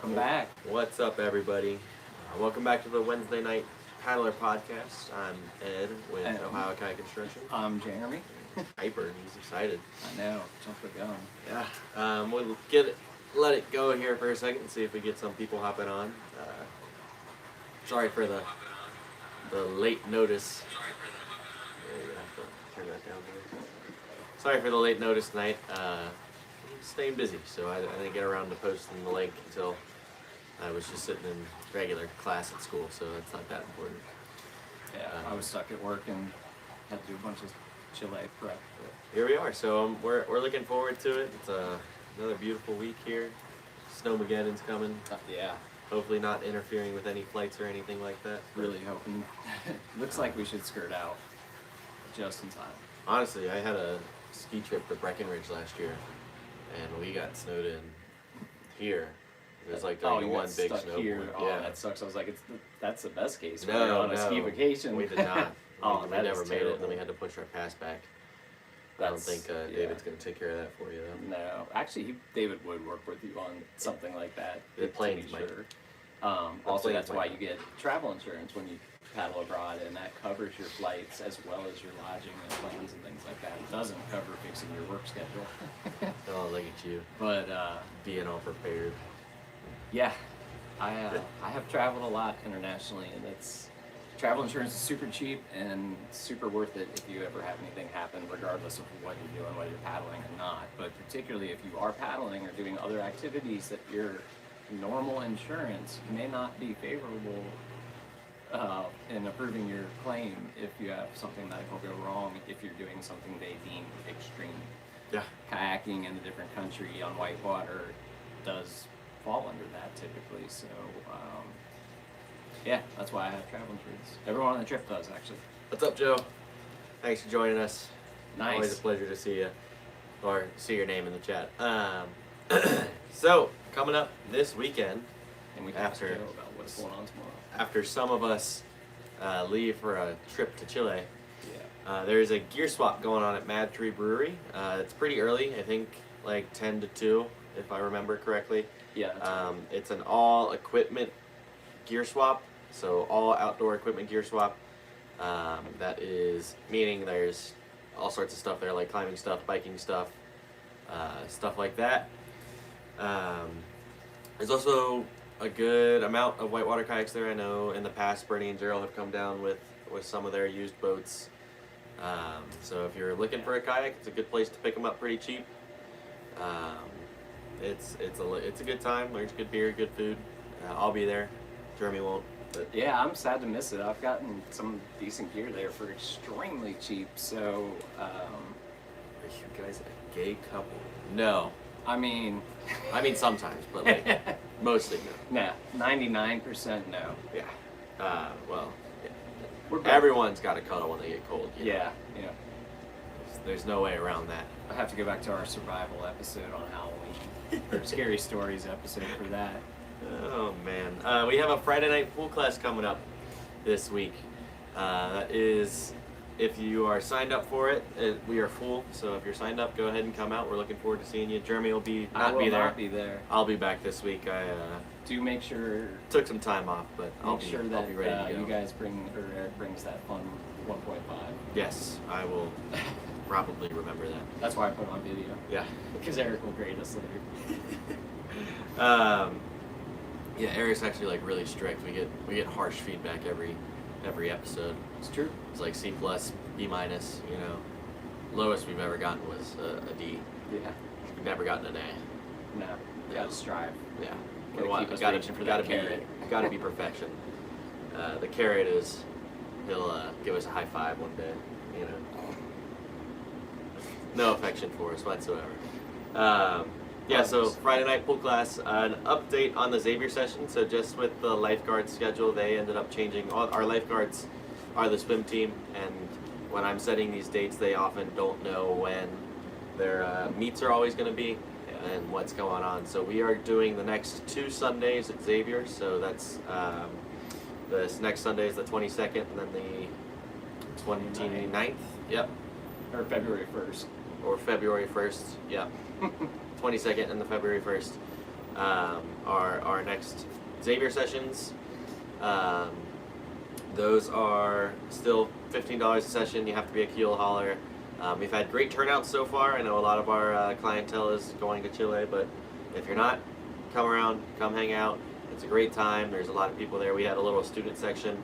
Welcome back. What's up, everybody? Welcome back to the Wednesday Night Paddler Podcast. I'm Ed with Ohio Kayak Construction. I'm Jeremy. Hyper, he's excited. I know, jump the gun. Yeah, we'll let it go here for a second and see if we get some people hopping on. Sorry for the late notice. Yeah, you have to turn that down there. Sorry for the late notice tonight. Staying busy, so I didn't get around to posting the link until I was just sitting in regular class at school, so that's not that important. Yeah, I was stuck at work and had to do a bunch of Chile prep. Here we are, so we're looking forward to it. It's another beautiful week here. Snowmageddon's coming. Yeah. Hopefully not interfering with any flights or anything like that. Really hoping. Looks like we should skirt out just in time. Honestly, I had a ski trip to Breckenridge last year, and we got snowed in here. It was like during one big snow. Here. Yeah. Oh, that sucks. I was like, that's the best case. No, We're on a ski vacation. We did not. Oh, we that never is made it, terrible. and then we had to push our pass back. I don't think David's going to take care of that for you, though. No, actually, David would work with you on something like that. The planes might. Sure. Also, that's why you get travel insurance when you paddle abroad, and that covers your flights as well as your lodging and plans and things like that. It doesn't cover fixing your work schedule. Oh, look at you. But being all prepared. yeah, I have traveled a lot internationally, and travel insurance is super cheap and super worth it if you ever have anything happen, regardless of what you're doing, whether you're paddling or not. But particularly if you are paddling or doing other activities that your normal insurance may not be favorable in approving your claim if you have something that will go wrong if you're doing something they deem extreme. Yeah. Kayaking in a different country on whitewater does fall under that typically. So yeah, that's why I have travel insurance. Everyone on the trip does, actually. What's up, Joe? Thanks for joining us. Nice. Always a pleasure to see you, or see your name in the chat. So, coming up this weekend, And we can ask Joe about what's going on tomorrow. after some of us leave for a trip to Chile, Yeah. there's a gear swap going on at Mad Tree Brewery. It's pretty early, I think like 10 to 2, if I remember correctly. Yeah. That's right. It's an all equipment gear swap, so all outdoor equipment gear swap. That is meaning there's all sorts of stuff there, like climbing stuff, biking stuff, stuff like that. There's also a good amount of whitewater kayaks there. I know in the past Bernie and Gerald have come down with some of their used boats. So if you're looking for a kayak, it's a good place to pick them up pretty cheap. It's a good time. There's good beer, good food. I'll be there. Jeremy won't. But Yeah, I'm sad to miss it. I've gotten some decent gear there for extremely cheap. So, are you guys a gay couple? No. I mean, Sometimes, but like mostly no. nah, 99% no. Yeah. Well, yeah. We're both- Everyone's got to cuddle when they get cold. You know? Yeah. There's no way around that. I have to go back to our survival episode on Halloween, or scary stories episode for that. Oh man. We have a Friday night pool class coming up this week. That is, if you are signed up for it, we are full. So if you're signed up, go ahead and come out. We're looking forward to seeing you. Jeremy will I will be there. not be there. I'll be back this week. I Do make sure took some time off, but I'll Make sure that I'll be ready to go. you guys Eric brings that fun 1.5. Yes, I will probably remember that. That's why I put it on video. Yeah. Because Eric will grade us later. Yeah, Eric's actually like really strict. We get harsh feedback every episode. It's true. It's like C+, B-, you know. Lowest we've ever gotten was a D. Yeah. We've never gotten an A. No. You gotta strive. Yeah. Gotta keep us reaching for that carrot. Gotta be perfection. The carrot is he'll give us a high five one day, you know. No affection for us whatsoever. Yeah, so Friday night pool class, an update on the Xavier session. So just with the lifeguard schedule, they ended up changing. All our lifeguards are the swim team, and when I'm setting these dates, they often don't know when their meets are always going to be and what's going on. So we are doing the next 2 Sundays at Xavier. So that's this next Sunday is the 22nd, and then the 29th. Yep. Or February 1st. Or February 1st. Yep. 22nd and the February 1st. our next Xavier sessions. Those are still $15 a session. You have to be a keel hauler. We've had great turnouts so far. I know a lot of our clientele is going to Chile, but if you're not, come around, come hang out. It's a great time. There's a lot of people there. We had a little student section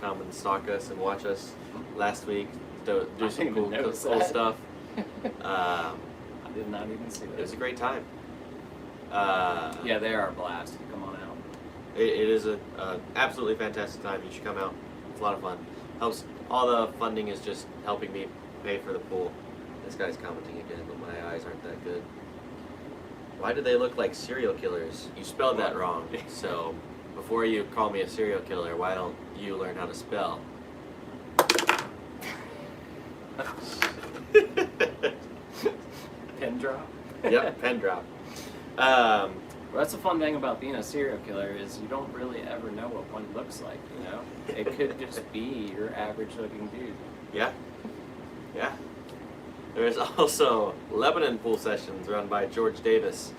come and stalk us and watch us last week, do some cool stuff. I did not even see that. It was a great time. Yeah, they are a blast. Come on out. It is a absolutely fantastic time. You should come out. It's a lot of fun. Helps. All the funding is just helping me pay for the pool. This guy's commenting again, but my eyes aren't that good. Why do they look like serial killers? You spelled that wrong. So before you call me a serial killer, why don't you learn how to spell? Pin drop. Yep, pen drop. Well, that's the fun thing about being a serial killer is you don't really ever know what one looks like, you know? It could just be your average looking dude. Yeah. Yeah. There's also Lebanon pool sessions run by George Davis.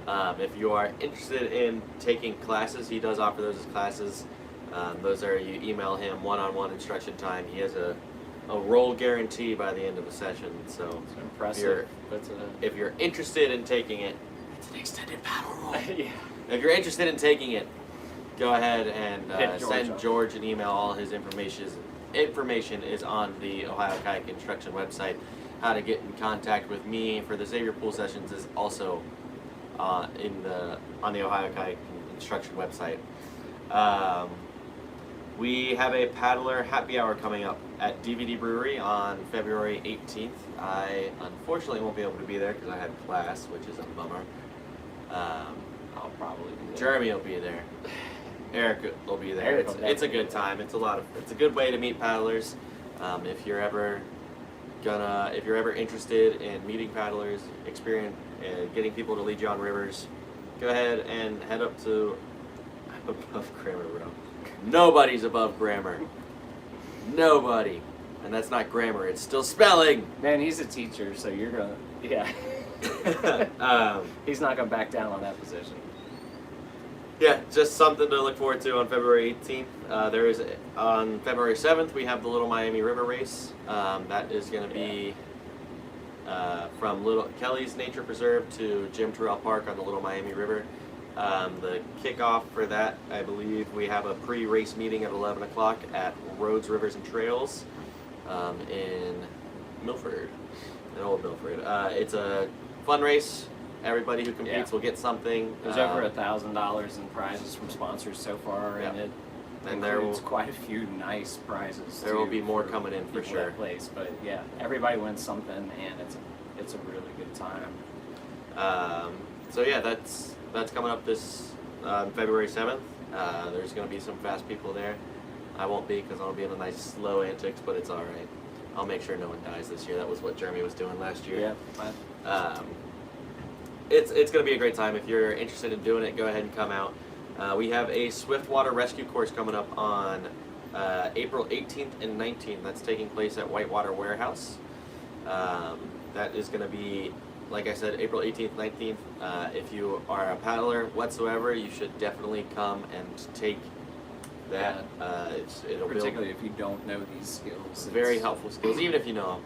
If you are interested in taking classes, he does offer those as classes. Those are, you email him one-on-one instruction time. He has a roll guarantee by the end of the session. So It's impressive. if you're interested in taking it, it's an extended paddle roll. Yeah. If you're interested in taking it, go ahead and Hit George send up. George an email. All his information is on the Ohio Kayak Instruction website. How to get in contact with me for the Xavier pool sessions is also on the Ohio Kayak Instruction website. We have a paddler happy hour coming up at DVD Brewery on February 18th. I unfortunately won't be able to be there because I had class, which is a bummer. I'll probably be there. Jeremy will be there. Eric will be there. Eric will It's a definitely good time. It's a good way to meet paddlers. If you're ever interested in meeting paddlers, getting people to lead you on rivers, go ahead and head up to above grammar, bro. Nobody's above grammar. Nobody. And that's not grammar, it's still spelling. Man, he's a teacher, so you're gonna, yeah. He's not gonna back down on that position. Yeah, just something to look forward to on February 18th. There is, on February 7th, we have the Little Miami River Race. That is going to be from Little Kelly's Nature Preserve to Jim Terrell Park on the Little Miami River. The kickoff for that, I believe, we have a pre-race meeting at 11 o'clock at Roads, Rivers, and Trails in Milford, in Old Milford. It's a fun race. Everybody who competes will get something. There's over $1,000 in prizes from sponsors so far, and it includes quite a few nice prizes. There will be more coming in for sure. Place, but yeah, everybody wins something, and it's a really good time. So yeah, that's coming up this February 7th. There's going to be some fast people there. I won't be because I'll be in a nice slow antics, but it's all right. I'll make sure no one dies this year. That was what Jeremy was doing last year. Yeah. It's going to be a great time. If you're interested in doing it, go ahead and come out. We have a swiftwater rescue course coming up on April 18th and 19th. That's taking place at Whitewater Warehouse. That is going to be, like I said, April 18th, 19th. If you are a paddler whatsoever, you should definitely come and take that. It'll Particularly if you don't know these skills. Very helpful skills, even if you know them.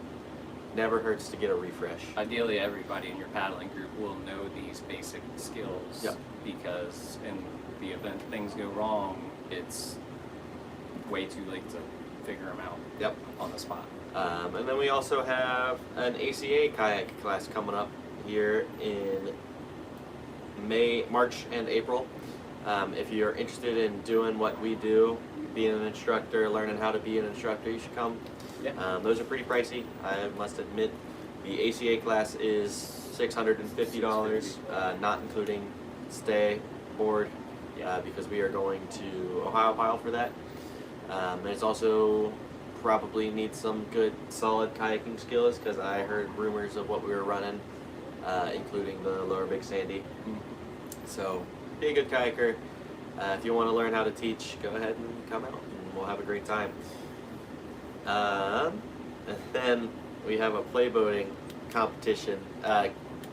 Never hurts to get a refresh. Ideally, everybody in your paddling group will know these basic skills. Yep. Because in the event things go wrong, it's way too late to figure them out. Yep. On the spot. And then we also have an ACA kayak class coming up here in March and April. If you're interested in doing what we do, being an instructor, learning how to be an instructor, you should come. Yeah. Those are pretty pricey, I must admit. The ACA class is $650, not including stay, board, because we are going to Ohio Pile for that. There's also probably need some good solid kayaking skills because I heard rumors of what we were running, including the Lower Big Sandy. So be a good kayaker. If you want to learn how to teach, go ahead and come out and we'll have a great time. And then we have a playboating competition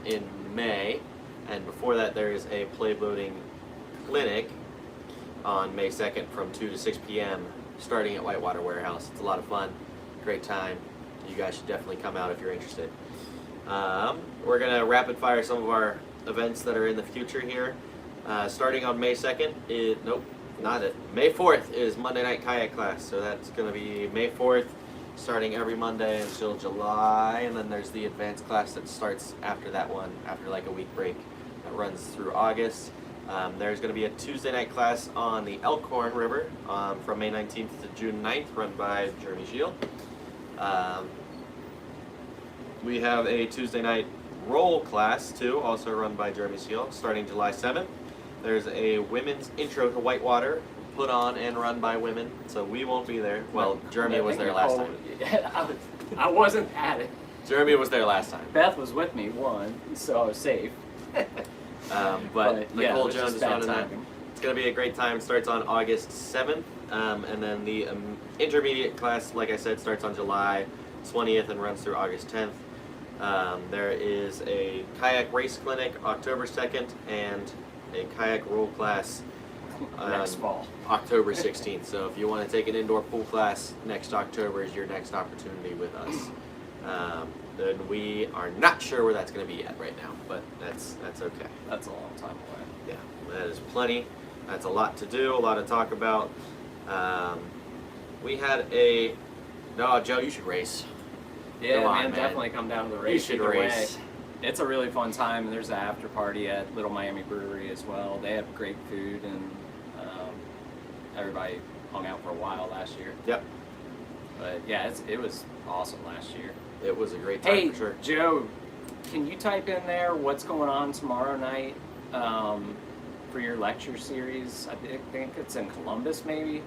in May And before that, there is a play boating clinic on May 2nd from 2 to 6 p.m. starting at Whitewater Warehouse. It's a lot of fun, great time. You guys should definitely come out if you're interested. We're going to rapid fire some of our events that are in the future here. Starting on May 2nd, May 4th is Monday night kayak class. So that's going to be May 4th, starting every Monday until July. And then there's the advanced class that starts after that one, after like a week break, that runs through August. There's going to be a Tuesday night class on the Elkhorn River from May 19th to June 9th, run by Jeremy Scheel. We have a Tuesday night roll class too, also run by Jeremy Scheel, starting July 7th. There's a women's intro to Whitewater put on and run by women, so we won't be there. Well, Jeremy was there last time. I wasn't at it. Jeremy was there last time. Beth was with me, so I was safe. But Nicole yeah, Jones is on in that. It's going to be a great time. It starts on August 7th, and then the intermediate class, like I said, starts on July 20th and runs through August 10th. There is a kayak race clinic October 2nd and a kayak roll class next fall, October 16th. So if you want to take an indoor pool class, next October is your next opportunity with us. Then we are not sure where that's going to be yet right now, but that's okay. That's a long time away. Yeah, that is plenty. That's a lot to do, a lot to talk about. We had no, Joe, you should race. Yeah, Come on, man, man. Definitely come down to the race. You should either race. way. It's a really fun time, and there's an after party at Little Miami Brewery as well. They have great food, and everybody hung out for a while last year. Yep. But yeah, it was awesome last year. It was a great time Hey, for sure. Joe, can you type in there what's going on tomorrow night for your lecture series? I think it's in Columbus, maybe.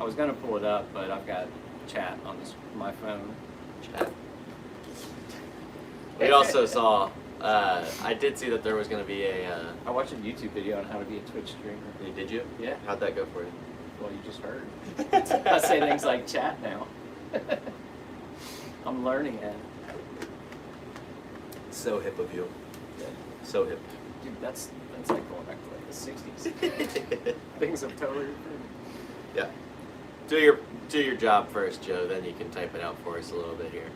I was gonna pull it up, but I've got chat on my phone. Chat. We also saw, I did see that there was going to be I watched a YouTube video on how to be a Twitch streamer. Did you? Yeah. How'd that go for you? Well, you just heard. I say things like chat now. I'm learning it. So hip of you. Yeah. So hip. Dude, that's like going back to like the 60s. Things have totally improved. Yeah. Do your job first, Joe. Then you can type it out for us a little bit here.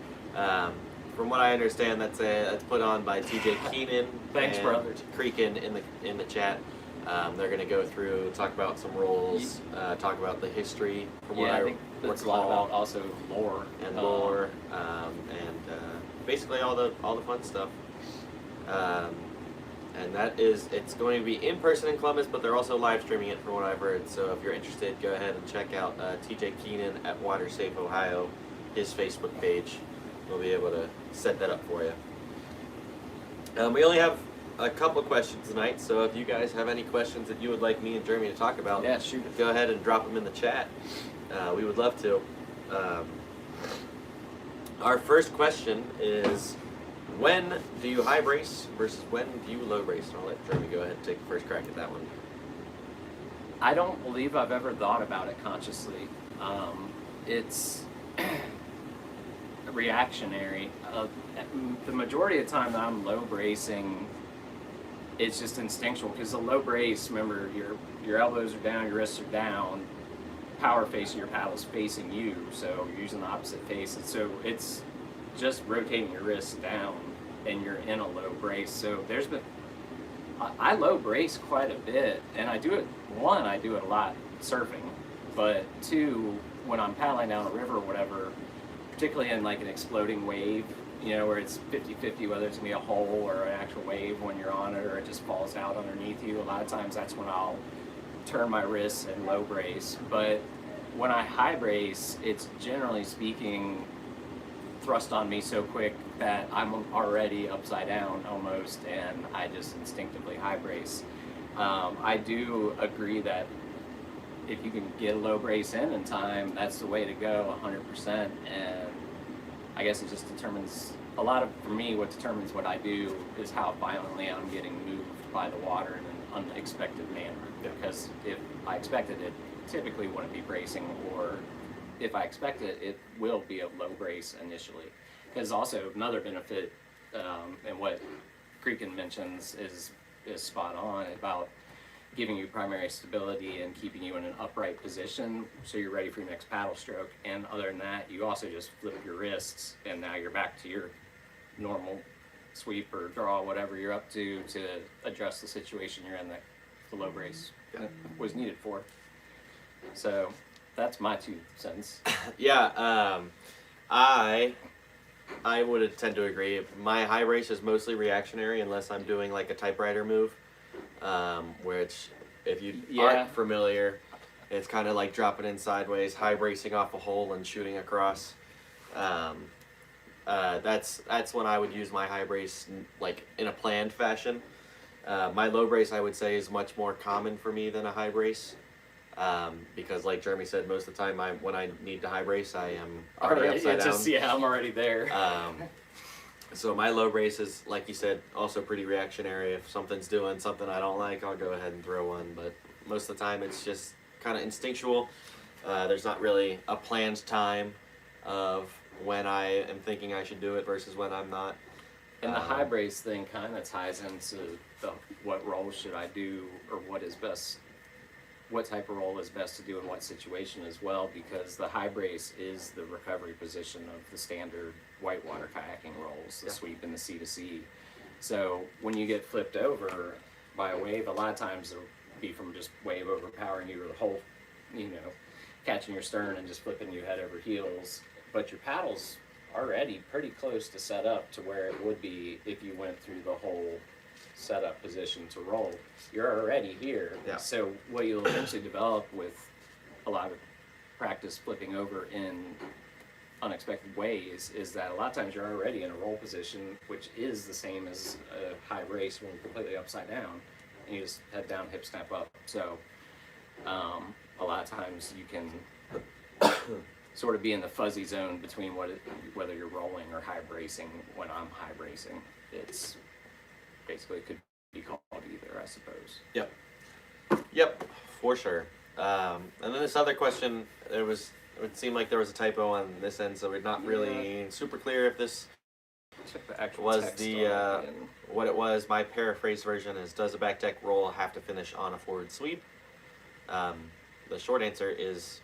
From what I understand, that's put on by TJ Keenan. Thanks, and brother. Creakin in the chat. They're going to go through, talk about some roles, talk about the history. From what I think that's a lot about also lore and lore, and basically all the fun stuff. And it's going to be in person in Columbus, but they're also live streaming it from what I've heard. So if you're interested, go ahead and check out TJ Keenan at Water Safe Ohio, his Facebook page. We'll be able to set that up for you. We only have a couple of questions tonight, so if you guys have any questions that you would like me and Jeremy to talk about, Yeah, shoot it. go ahead and drop them in the chat. We would love to. Our first question is, when do you high brace versus when do you low brace? And I'll let Jeremy go ahead and take the first crack at that one. I don't believe I've ever thought about it consciously. It's reactionary. The majority of the time that I'm low bracing, it's just instinctual, because the low brace, remember, your elbows are down, your wrists are down, power face of your paddle is facing you, so you're using the opposite face, and so it's just rotating your wrists down, and you're in a low brace. So I low brace quite a bit, and I do it a lot surfing, but two, when I'm paddling down a river or whatever, particularly in like an exploding wave, where it's 50-50 whether it's gonna be a hole or an actual wave when you're on it, or it just falls out underneath you. A lot of times that's when I'll turn my wrists and low brace. But when I high brace, it's generally speaking thrust on me so quick that I'm already upside down almost, and I just instinctively high brace. I do agree that if you can get a low brace in time, that's the way to go, 100%. And I guess it just determines, for me, what determines what I do is how violently I'm getting moved by the water in an unexpected manner. Because if I expected it, typically wouldn't be bracing, or if I expect it, it will be a low brace initially. Because also another benefit, and what Creakin mentions, is is spot on about giving you primary stability and keeping you in an upright position so you're ready for your next paddle stroke. And other than that, you also just flip your wrists and now you're back to your normal sweep or draw, whatever you're up to address the situation you're in that the low brace was needed for. So that's my 2 cents. Yeah, I would tend to agree. My high brace is mostly reactionary unless I'm doing like a typewriter move, which if you aren't familiar, it's kind of like dropping in sideways, high bracing off a hole and shooting across. That's when I would use my high brace like in a planned fashion. My low brace, I would say, is much more common for me than a high brace. Because like Jeremy said, most of the time when I need to high brace, I am already upside down. I'm already there. So my low brace is, like you said, also pretty reactionary. If something's doing something I don't like, I'll go ahead and throw one. But most of the time, it's just kind of instinctual. There's not really a planned time of when I am thinking I should do it versus when I'm not. And the high brace thing kind of ties into what role should I do, or what type of role is best to do in what situation as well, because the high brace is the recovery position of the standard whitewater kayaking rolls, the sweep and the sea to sea. So when you get flipped over by a wave, a lot of times it'll be from just wave overpowering you, or the whole, catching your stern and just flipping you head over heels. But your paddle's already pretty close to set up to where it would be if you went through the whole setup position to roll. You're already here. Yeah. So what you'll eventually develop with a lot of practice flipping over in unexpected ways is that a lot of times you're already in a roll position, which is the same as a high brace when you're completely upside down, and you just head down, hip snap up. So a lot of times you can sort of be in the fuzzy zone between whether you're rolling or high bracing. When I'm high bracing, it's basically could be called either, I suppose. Yep, for sure. And then this other question, it would seem like there was a typo on this end, so we're not really super clear if this was what it was. My paraphrase version is, does a back deck roll have to finish on a forward sweep? The short answer is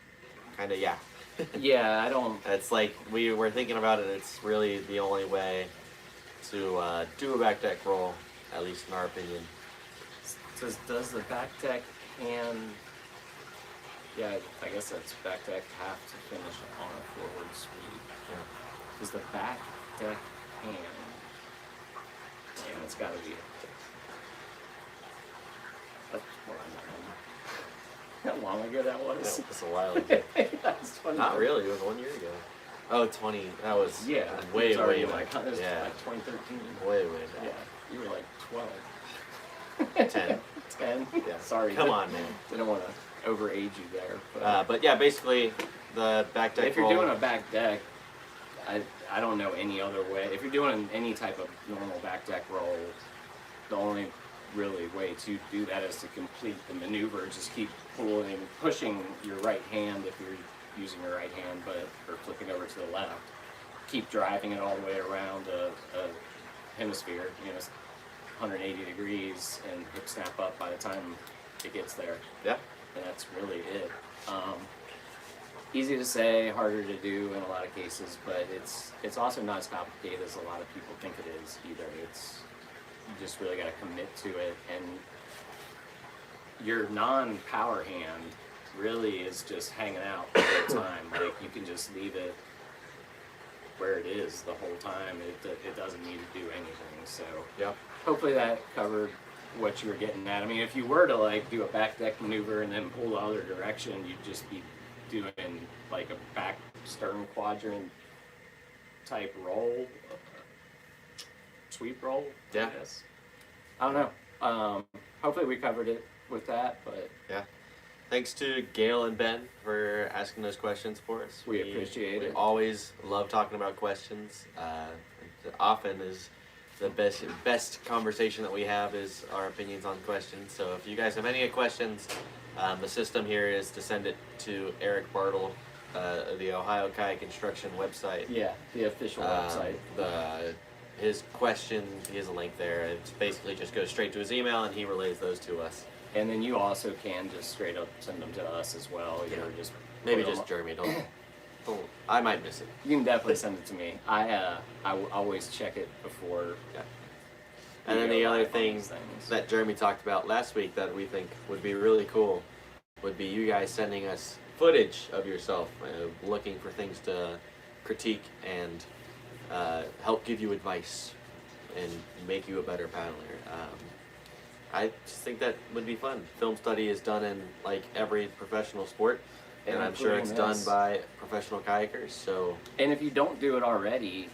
kind of yeah. Yeah, I don't. It's like we were thinking about it. It's really the only way to do a back deck roll, at least in our opinion. Does the back deck hand? Yeah, I guess that's back deck have to finish on a forward sweep. Yeah. Does the back deck hand? Yeah, it's got to be. That's what I'm not. How long ago that was? That's a while ago. That's 20. Not really. It was 1 year ago. Oh, 20. That was way it was already back. Like 2013. Way back. Yeah, you were like 12. 10. 10? Yeah. Sorry. Come on, man. Didn't want to overage you there. But yeah, basically the back deck if you're roll, doing a back deck, I don't know any other way. If you're doing any type of normal back deck roll, the only really way to do that is to complete the maneuver. Just keep pushing your right hand if you're using your right hand, or flipping over to the left. Keep driving it all the way around a hemisphere, 180 degrees, and hip snap up by the time it gets there. Yeah. And that's really it. Easy to say, harder to do in a lot of cases, but it's also not as complicated as a lot of people think it is either. You just really got to commit to it, and your non-power hand really is just hanging out the whole time. Like, you can just leave it where it is the whole time. It doesn't need to do anything. So hopefully that covered what you were getting at. I mean, if you were to like do a back deck maneuver and then pull the other direction, you'd just be doing like a back stern quadrant type roll, sweep roll. Yeah. I guess. I don't know. Hopefully we covered it with that, but yeah. Thanks to Gail and Ben for asking those questions for us. We appreciate it. We always love talking about questions. Often is the best conversation that we have is our opinions on questions. So if you guys have any questions, the system here is to send it to Eric Bartle, the Ohio Kayak Instruction website. Yeah, the official website. The his question, he has a link there. It basically just goes straight to his email, and he relays those to us. And then you also can just straight up send them to us as well. You know, just Maybe put 'em just Jeremy. Don't. I might miss it. You can definitely send it to me. I always check it before. Yeah. And then the other thing that Jeremy talked about last week that we think would be really cool would be you guys sending us footage of yourself, looking for things to critique and help give you advice and make you a better paddler. I just think that would be fun. Film study is done in like every professional sport, and I'm sure it's done by professional kayakers. So, and if you don't do it already,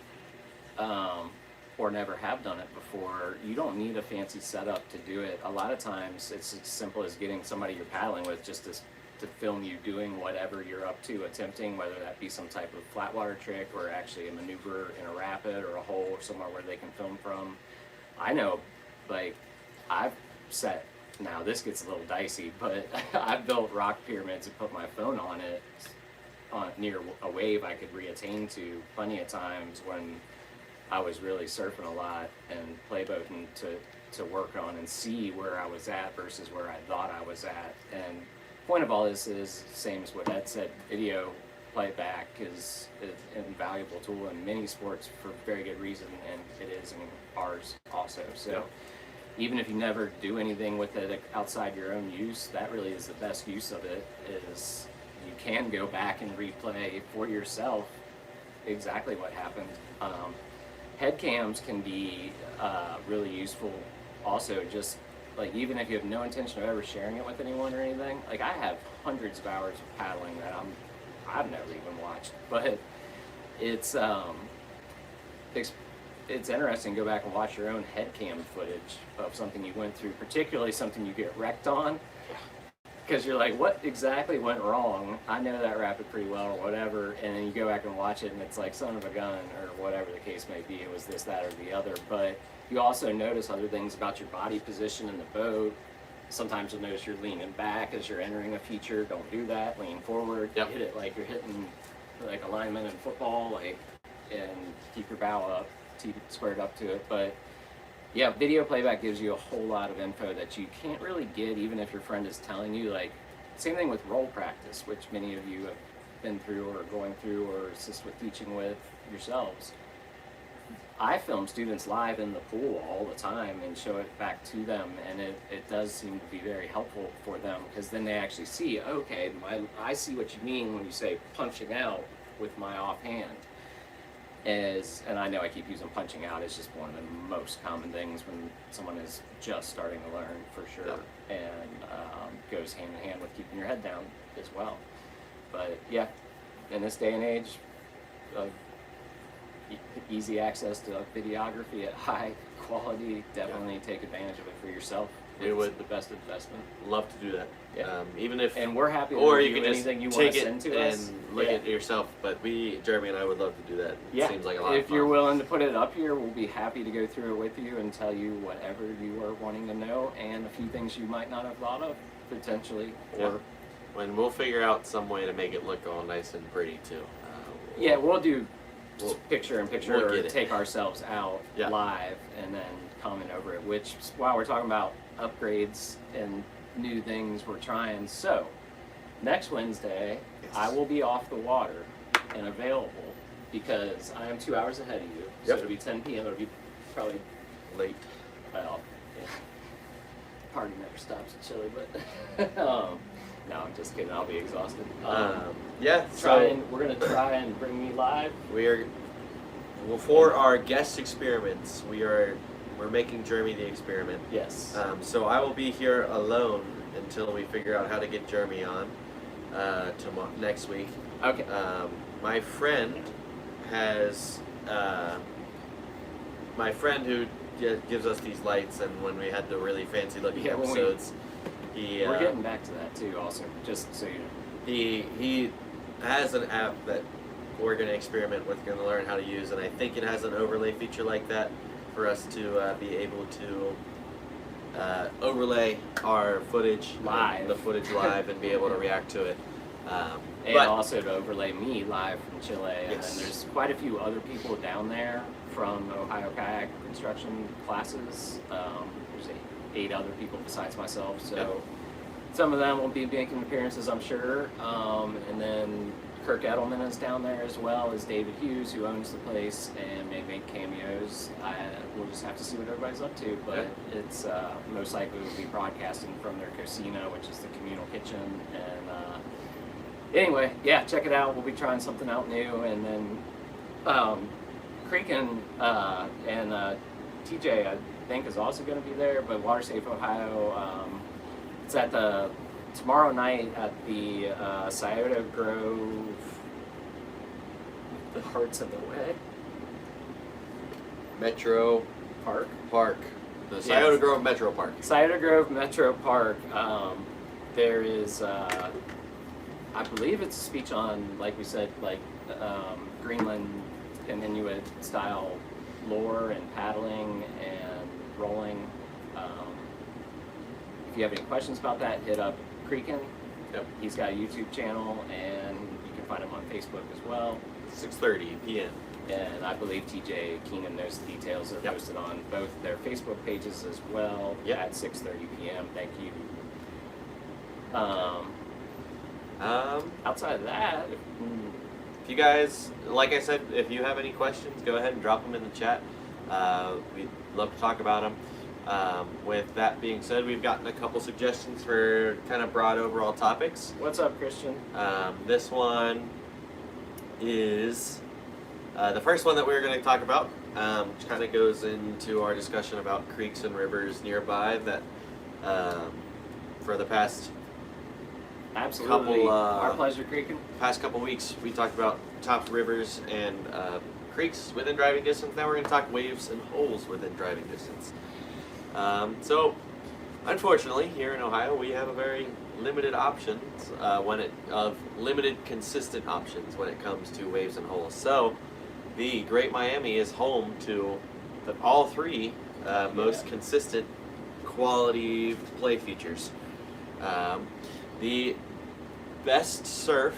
or never have done it before, you don't need a fancy setup to do it. A lot of times, it's as simple as getting somebody you're paddling with just to film you doing whatever you're up to, attempting, whether that be some type of flat water trick or actually a maneuver in a rapid or a hole or somewhere where they can film from. I know, like, I've set, now this gets a little dicey, but I've built rock pyramids and put my phone on it near a wave I could reattain to plenty of times when I was really surfing a lot and playboating to work on and see where I was at versus where I thought I was at. And point of all this is, same as what Ed said, video playback is an invaluable tool in many sports for very good reason, and it is in ours also. So even if you never do anything with it outside your own use, that really is the best use of it, is you can go back and replay for yourself exactly what happened. Head cams can be really useful also, just like even if you have no intention of ever sharing it with anyone or anything. Like I have hundreds of hours of paddling that I've never even watched, but it's interesting to go back and watch your own head cam footage of something you went through, particularly something you get wrecked on. Because you're like, what exactly went wrong? I know that rapid pretty well or whatever, and then you go back and watch it and it's like son of a gun or whatever the case may be. It was this, that, or the other. But you also notice other things about your body position in the boat. Sometimes you'll notice you're leaning back as you're entering a feature. Don't do that. Lean forward. Yep. Hit it like you're hitting like a lineman in football, and keep your bow up, keep it squared up to it. But yeah, video playback gives you a whole lot of info that you can't really get even if your friend is telling you. Like, same thing with roll practice, which many of you have been through or going through or assist with teaching with yourselves. I film students live in the pool all the time and show it back to them, and it does seem to be very helpful for them, because then they actually see, okay, I see what you mean when you say punching out with my offhand. And I know I keep using punching out, it's just one of the most common things when someone is just starting to learn, for sure. And goes hand in hand with keeping your head down as well. But yeah, in this day and age of easy access to videography at high quality, definitely take advantage of it for yourself. We would the best investment. Love to do that. Yeah. Even if, and we're happy to or review you can just anything you want take to it send to and us. look at it yourself. But Jeremy and I would love to do that. It seems like a lot of If fun. you're willing to put it up here, we'll be happy to go through it with you and tell you whatever you are wanting to know, and a few things you might not have thought of potentially. Or when we'll figure out some way to make it look all nice and pretty too. we'll do picture in picture, we'll or take ourselves out live and then comment over it. Which, while we're talking about upgrades and new things we're trying, so next Wednesday I will be off the water and available because I am 2 hours ahead of you. So it'll be 10 p.m. It'll be probably late. Well, party never stops at Chile, but no, I'm just kidding. I'll be exhausted. So we're gonna try and bring me live. For our guest experiments, we're making Jeremy the experiment. Yes. So I will be here alone until we figure out how to get Jeremy on next week. Okay. My friend who gives us these lights, and when we had the really fancy looking episodes, we're getting back to that too. Also, just so you know, he has an app that we're going to experiment with, going to learn how to use, and I think it has an overlay feature like that for us to be able to overlay our footage live, the footage live, and be able to react to it. And but also to overlay me live from Chile. And Yes. then there's quite a few other people down there from Ohio Kayak construction classes. There's 8 other people besides myself. So Yep. some of them will be making appearances, I'm sure. And then Kirk Edelman is down there as well as David Hughes, who owns the place and may make cameos. We'll just have to see what everybody's up to. But it's most likely we'll be broadcasting from their cocina, which is the communal kitchen. And anyway, yeah, check it out. We'll be trying something out new. And then Creekin and TJ, I think, is also going to be there. But Water Safe Ohio, it's at tomorrow night at the Scioto Grove, the Hearts of the Way Metro Park. The Scioto Grove Metro Park. Scioto Grove Metro Park. There is, I believe it's a speech on, like we said, Greenland and Inuit style lore and paddling and rolling. If you have any questions about that, hit up Creekin. Yep. He's got a YouTube channel, and you can find him on Facebook as well. 6:30 p.m. And I believe TJ Keenan knows the details. They're Yep. posted on both their Facebook pages as well Yep. at 6:30 p.m. Thank you. Outside of that, If you guys, like I said, if you have any questions, go ahead and drop them in the chat. We'd love to talk about them. With that being said, we've gotten a couple suggestions for kind of broad overall topics. what's up, Christian? This one is the first one that we're going to talk about, which kind of goes into our discussion about creeks and rivers nearby that for the past Absolutely. Our pleasure, Creekin. couple weeks we talked about top rivers and creeks within driving distance. Now we're going to talk waves and holes within driving distance. So unfortunately here in Ohio we have a very limited options limited consistent options when it comes to waves and holes. So the Great Miami is home to all three most consistent quality play features. The best surf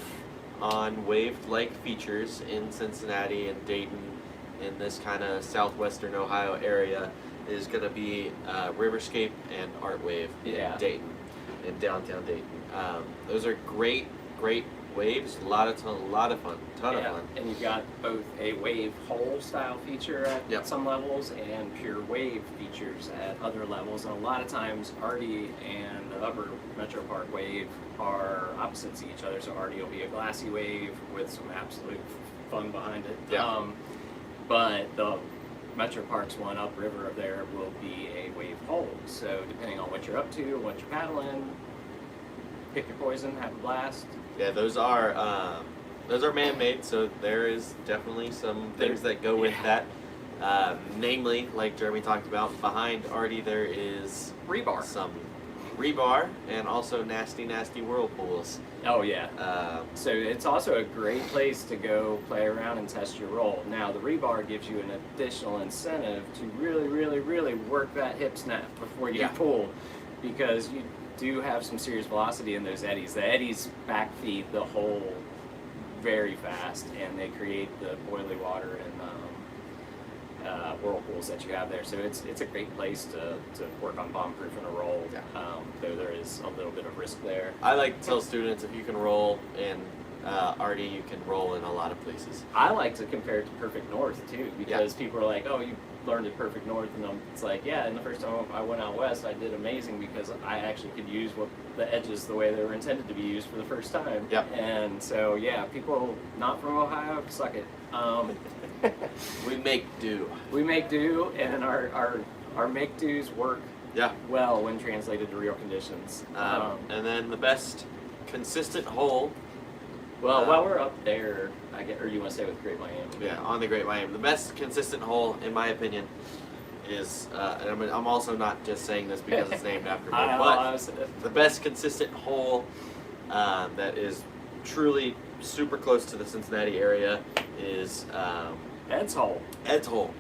on wave-like features in Cincinnati and Dayton, in this kind of southwestern Ohio area, is going to be Riverscape and Art Wave in Dayton, in downtown Dayton. Those are great waves. A lot of fun. Ton of fun. And you've got both a wave hole style feature at some levels and pure wave features at other levels. And a lot of times Artie and the upper Metro Park wave are opposites of each other. So Artie will be a glassy wave with some absolute fun behind it. Yeah. But the Metro Park's one upriver of there will be a wave hole. So depending on what you're up to, what you're paddling, pick your poison, have a blast. Yeah, those are man-made, so there is definitely some things that go with that. Namely, like Jeremy talked about, behind Artie there is Rebar. some rebar and also nasty whirlpools. Oh yeah. So it's also a great place to go play around and test your roll. Now the rebar gives you an additional incentive to really work that hip snap before you pull, because you do have some serious velocity in those eddies. The eddies backfeed the hole very fast, and they create the boiling water and whirlpools that you have there. So it's a great place to work on bomb-proofing a roll, though there is a little bit of risk there. I like to tell students, if you can roll in Artie, you can roll in a lot of places. I like to compare it to Perfect North too, because people are like, oh, you learned at Perfect North, and it's like, yeah, and the first time I went out west, I did amazing because I actually could use the edges the way they were intended to be used for the first time. Yep. And so, yeah, people not from Ohio, suck it. We make do. We make do, and our make do's work well when translated to real conditions. And then the best consistent hole. Well, while we're up there, or you want to stay with Great Miami? Yeah, on the Great Miami. The best consistent hole, in my opinion, is, and I'm also not just saying this because it's named after me, but the best consistent hole that is truly super close to the Cincinnati area is Ed's Hole. Ed's Hole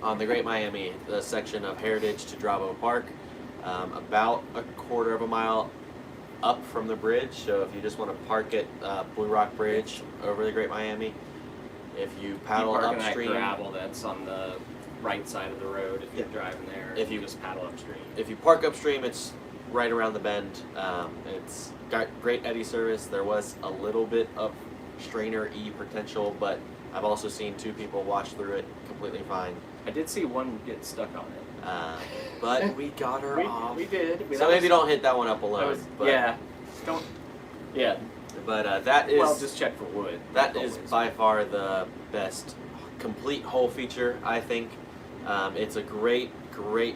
on the Great Miami, the section of Heritage to Dravo Park, about a quarter of a mile up from the bridge. So if you just want to park at Blue Rock Bridge over the Great Miami, if you paddle you park upstream, in that gravel that's on the right side of the road. If you're driving there, if you just paddle upstream. If you park upstream, it's right around the bend. It's got great eddy service. There was a little bit of strainer E potential, but I've also seen 2 people wash through it completely fine. I did see one get stuck on it. But we got her off. We did. So maybe don't hit that one up alone. But, yeah. Don't. Yeah. But that is. Well, just check for wood. That is by far the best complete hull feature, I think. It's a great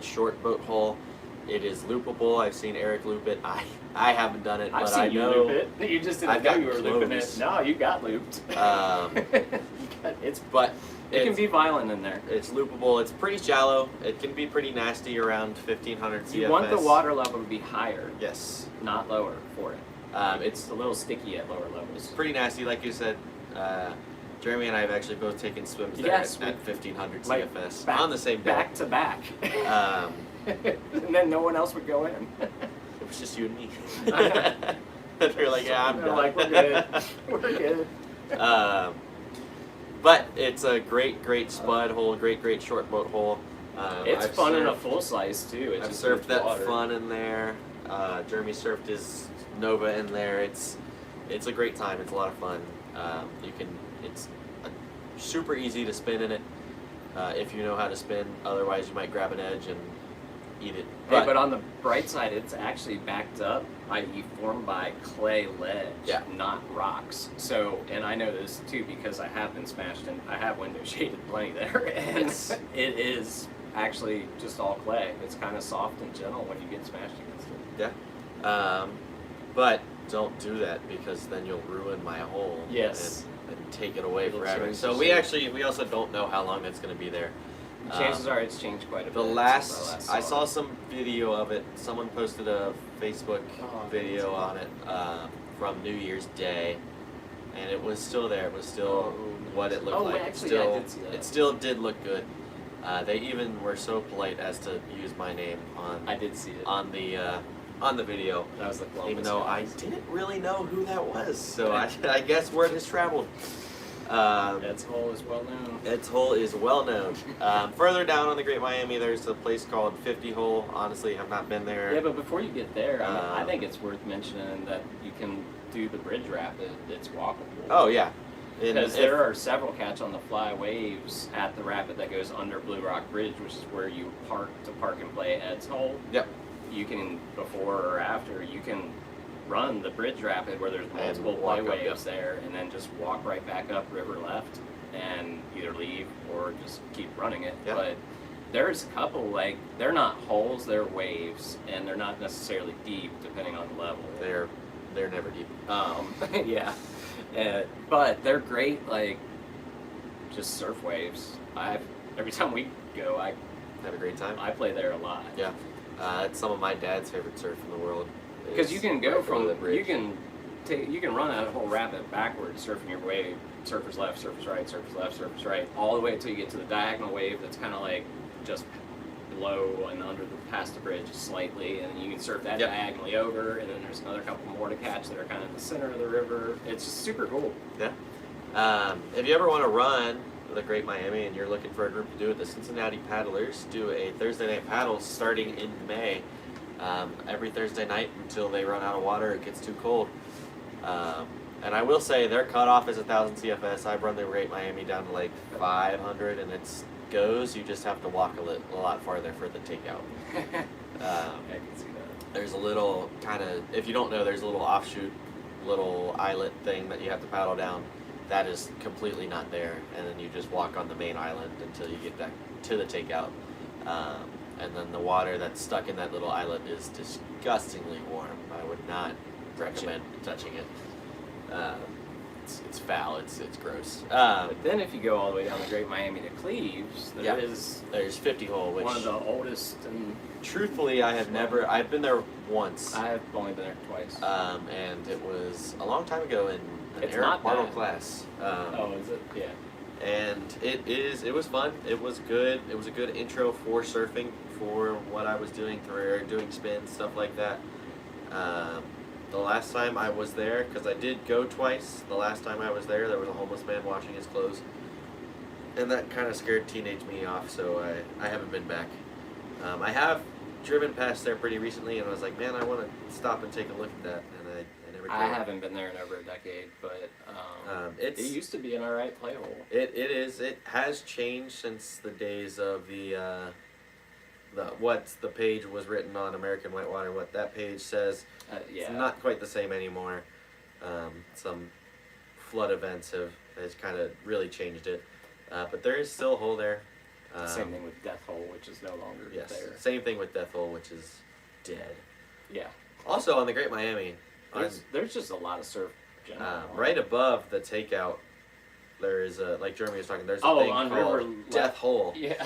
short boat hull. It is loopable. I've seen Eric loop it. I haven't done it, but I know. You loop it. You just didn't know you were looping it. No, you got looped. It can be violent in there. It's loopable. It's pretty shallow. It can be pretty nasty around 1500 CFS. You want the water level to be higher. Yes. Not lower for it. It's a little sticky at lower levels. It's pretty nasty, like you said. Jeremy and I have actually both taken swims there at 1500 CFS on the same day. Back to back. And then no one else would go in. It was just you and me. And we're like, yeah, I'm done. Like, we're good. We're good. But it's a great spud hole, great short boat hole. It's fun in a full size too. I've surfed that fun in there. Jeremy surfed his Nova in there. It's a great time. It's a lot of fun. It's super easy to spin in it if you know how to spin. Otherwise, you might grab an edge and eat it. But on the bright side, it's actually backed up, i.e. formed by clay ledge, not rocks. So, and I know this too because I have been smashed and I have window shaded plenty there, and it is actually just all clay. It's kind of soft and gentle when you get smashed against it. Yeah. But don't do that because then you'll ruin my hole. Yes. And take it away forever. So we also don't know how long it's going to be there. Chances are it's changed quite a bit. I saw some video of it. Someone posted a Facebook video on it from New Year's Day, and it was still there. It was still what it looked like. Actually, I did see that. It still did look good. They even were so polite as to use my name on. I did see it on the video. That was the Columbus. Even though I didn't really know who that was, so I guess word has traveled. Its hole is well known. Its hole is well known. Further down on the Great Miami, there's a place called 50 Hole. Honestly, I've not been there. Yeah, but before you get there, I think it's worth mentioning that you can do the bridge rapid. It's walkable. Oh yeah. Because there are several catch-on-the-fly waves at the rapid that goes under Blue Rock Bridge, which is where you park and play Ed's hole. Yep. You can, before or after, you can run the bridge rapid where there's multiple play waves there, and then just walk right back up river left and either leave or just keep running it. Yep. But there's a couple, like, they're not holes, they're waves, and they're not necessarily deep depending on the level. They're never deep. Yeah. But they're great, like, just surf waves. Every time we go, I have a great time. I play there a lot. Yeah. It's some of my dad's favorite surf in the world. Because you can go from you can run that whole rapid backwards, surfing your wave, surfers left, surfers right, surfers left, surfers right, all the way until you get to the diagonal wave that's kind of like just below and under past the bridge slightly, and you can surf that diagonally over, and then there's another couple more to catch that are kind of in the center of the river. It's just super cool. Yeah. If you ever want to run the Great Miami and you're looking for a group to do it, the Cincinnati Paddlers do a Thursday night paddle starting in May. Every Thursday night until they run out of water, it gets too cold. And I will say their cutoff is 1,000 CFS. I've run the Great Miami down to like 500, and it goes. You just have to walk a lot farther for the takeout. I can see that. There's a little kind of, if you don't know, there's a little offshoot, little islet thing that you have to paddle down. That is completely not there, and then you just walk on the main island until you get back to the takeout. And then the water that's stuck in that little islet is disgustingly warm. I would not recommend touching it. It's foul. It's gross. But then if you go all the way down the Great Miami to Cleves, there's 50 Hole, which one of the oldest. And truthfully, I've been there once. I've only been there twice. And it was a long time ago in an It's Eric not Bartle bad. class. Is it? Yeah. And it was fun. It was good. It was a good intro for surfing, for what I was doing, doing spins, stuff like that. the last time I was there, because I did go twice, the last time I was there was a homeless man washing his clothes. And that kind of scared teenage me off, so I haven't been back. I have driven past there pretty recently, and I was like, man, I want to stop and take a look at that, and I never did. I haven't been there in over a decade, but it used to be an alright play hole. It is. It has changed since the days of the what the page was written on American Whitewater. What that page says, it's not quite the same anymore. Some flood events has kind of really changed it, but there is still a hole there. Same thing with Death Hole, which is no longer there. Same thing with Death Hole, which is dead. Yeah. Also on the Great Miami, there's just a lot of surf. Right above the takeout, there is like Jeremy was talking. There's a thing on called River Death Hole. Yeah.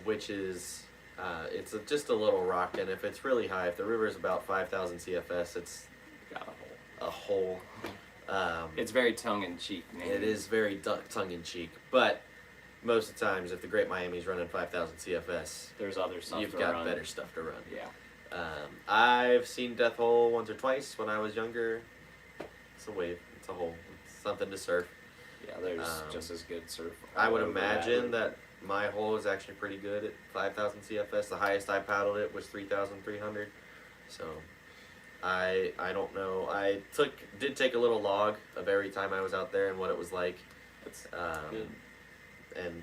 Which is it's just a little rock, and if it's really high, if the river is about 5,000 CFS, it's got a hole. It's very tongue-in-cheek, man. It is very tongue-in-cheek, but most of the times, if the Great Miami's running 5,000 CFS, there's other stuff. You've got better stuff to run. Yeah. I've seen Death Hole once or twice when I was younger. It's a wave. It's a hole. It's something to surf. Yeah, there's just as good surf. I would imagine that my hole is actually pretty good at 5,000 CFS. The highest I paddled it was 3,300. So I don't know. I did take a little log of every time I was out there and what it was like. That's good. And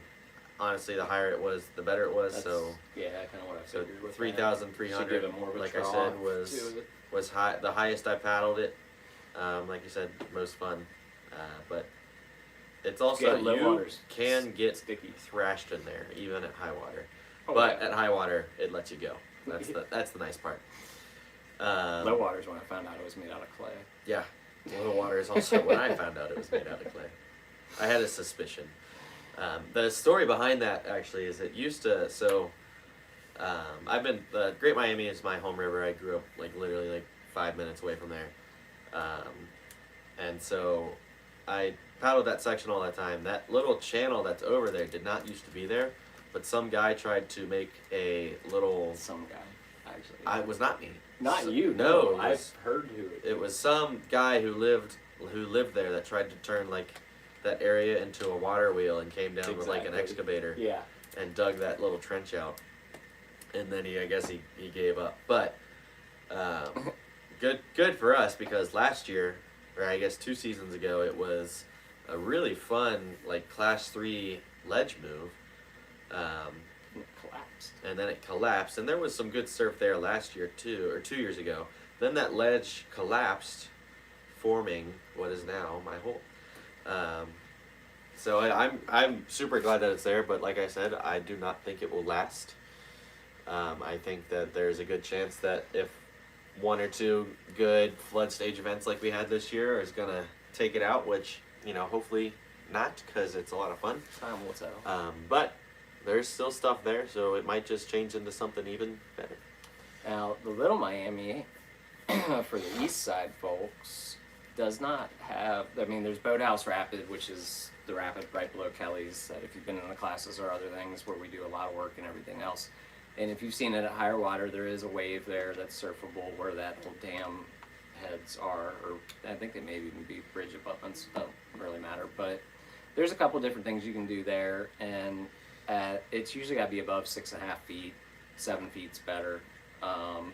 honestly, the higher it was, the better it was. That's, so yeah, kind of what I figured. So 3,300, like I said, was high. The highest I paddled it. Like you said, most fun. But it's also you can get sticky, thrashed in there even at high water. Oh, but at high water, it lets you go. That's the nice part. Low water is when I found out it was made out of clay. Yeah, low water is also when I found out it was made out of clay. I had a suspicion. The story behind that actually is it used to. So the Great Miami is my home river. I grew up literally 5 minutes away from there, and so I paddled that section all the time. That little channel that's over there did not used to be there, but some guy tried to make a little. Some guy, actually. It was not me. Not you. No, I've heard who. It was some guy who lived there that tried to turn that area into a water wheel and came down with an excavator. Yeah. And dug that little trench out, and then I guess he gave up. But good for us, because last year, or I guess 2 seasons ago, it was a really fun class 3 ledge move. It collapsed. And then it collapsed, and there was some good surf there last year too, or 2 years ago. Then that ledge collapsed, forming what is now my hole. So I'm super glad that it's there, but like I said, I do not think it will last. I think that there's a good chance that if 1 or 2 good flood stage events like we had this year is gonna take it out, which hopefully not, because it's a lot of fun. Time will tell. But there's still stuff there, so it might just change into something even better. Now, the Little Miami, for the east side folks, does not have, there's Boathouse Rapid, which is the rapid right below Kelly's, that if you've been in the classes or other things where we do a lot of work and everything else. And if you've seen it at higher water, there is a wave there that's surfable where that little dam heads are, or I think they may even be bridge abutments, doesn't really matter. But there's a couple different things you can do there, and it's usually got to be above 6.5 feet. 7 feet's better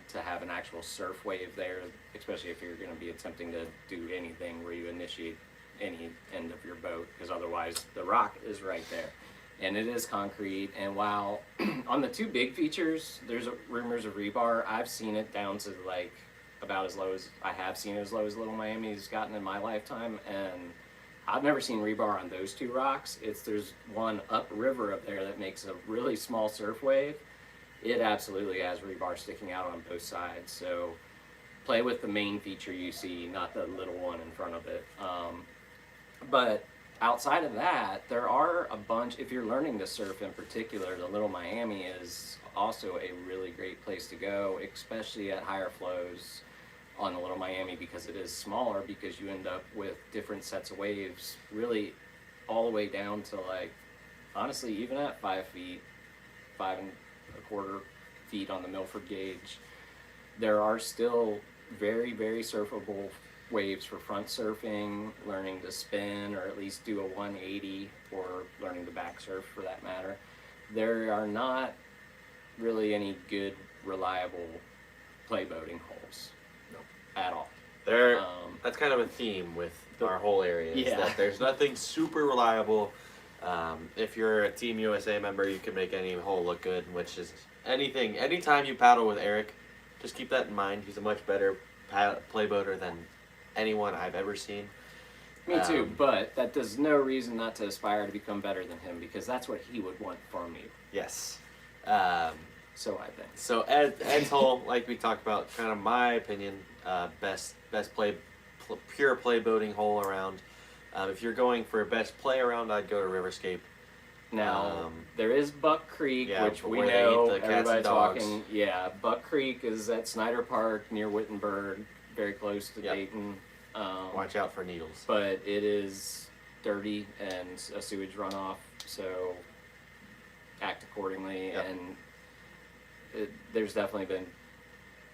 to have an actual surf wave there, especially if you're going to be attempting to do anything where you initiate any end of your boat, because otherwise the rock is right there. And it is concrete, and while on the 2 big features, there's rumors of rebar, I've seen it down to about as low as, I have seen it as low as Little Miami's gotten in my lifetime, and I've never seen rebar on those 2 rocks. There's one upriver up there that makes a really small surf wave. It absolutely has rebar sticking out on both sides, so play with the main feature you see, not the little one in front of it. But outside of that, there are a bunch, if you're learning to surf in particular, the Little Miami is also a really great place to go, especially at higher flows on the Little Miami, because it is smaller, because you end up with different sets of waves, really all the way down to honestly, even at 5 feet, 5 1/4 feet on the Milford gauge, there are still very, very surfable waves for front surfing, learning to spin or at least do a 180, or learning to back surf for that matter. There are not really any good, reliable play boating holes at all. That's kind of a theme with our whole area, is that there's nothing super reliable. If you're a Team USA member, you can make any hole look good, which is anytime you paddle with Eric, just keep that in mind. He's a much better play boater than anyone I've ever seen. Me too, but that does no reason not to aspire to become better than him, because that's what he would want from you. Yes. So I think. So Ed's hole, like we talked about, kind of my opinion, best pure play boating hole around. If you're going for a best play around, I'd go to Riverscape. Now, there is Buck Creek, which we where they know eat the cats everybody's and dogs. talking. Yeah, Buck Creek is at Snyder Park near Wittenberg, very close to Dayton. Watch out for needles. But it is dirty and a sewage runoff, so act accordingly. Yep. And there's definitely been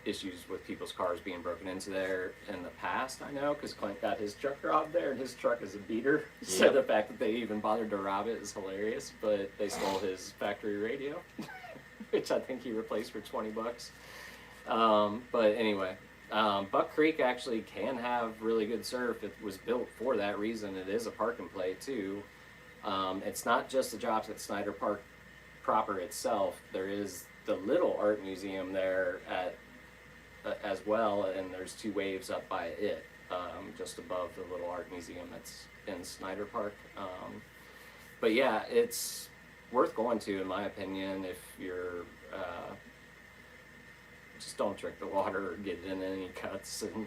issues with people's cars being broken into there in the past, I know, because Clint got his truck robbed there, and his truck is a beater. So the fact that they even bothered to rob it is hilarious. But they stole his factory radio, which I think he replaced for $20. But anyway, Buck Creek actually can have really good surf. It was built for that reason. It is a park and play too. It's not just the drops at Snyder Park proper itself. There is the little art museum there as well, and there's 2 waves up by it, just above the little art museum that's in Snyder Park. But yeah, it's worth going to, in my opinion, if you're just don't drink the water or get in any cuts. And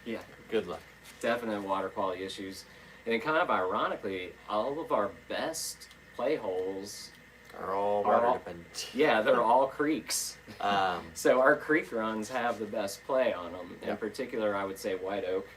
yeah, Good luck. definite water quality issues. And kind of ironically, all of our best play holes Are all water dependent. yeah, they're all creeks. Um, So our creek runs have the best play on them. In Yep. particular, I would say White Oak.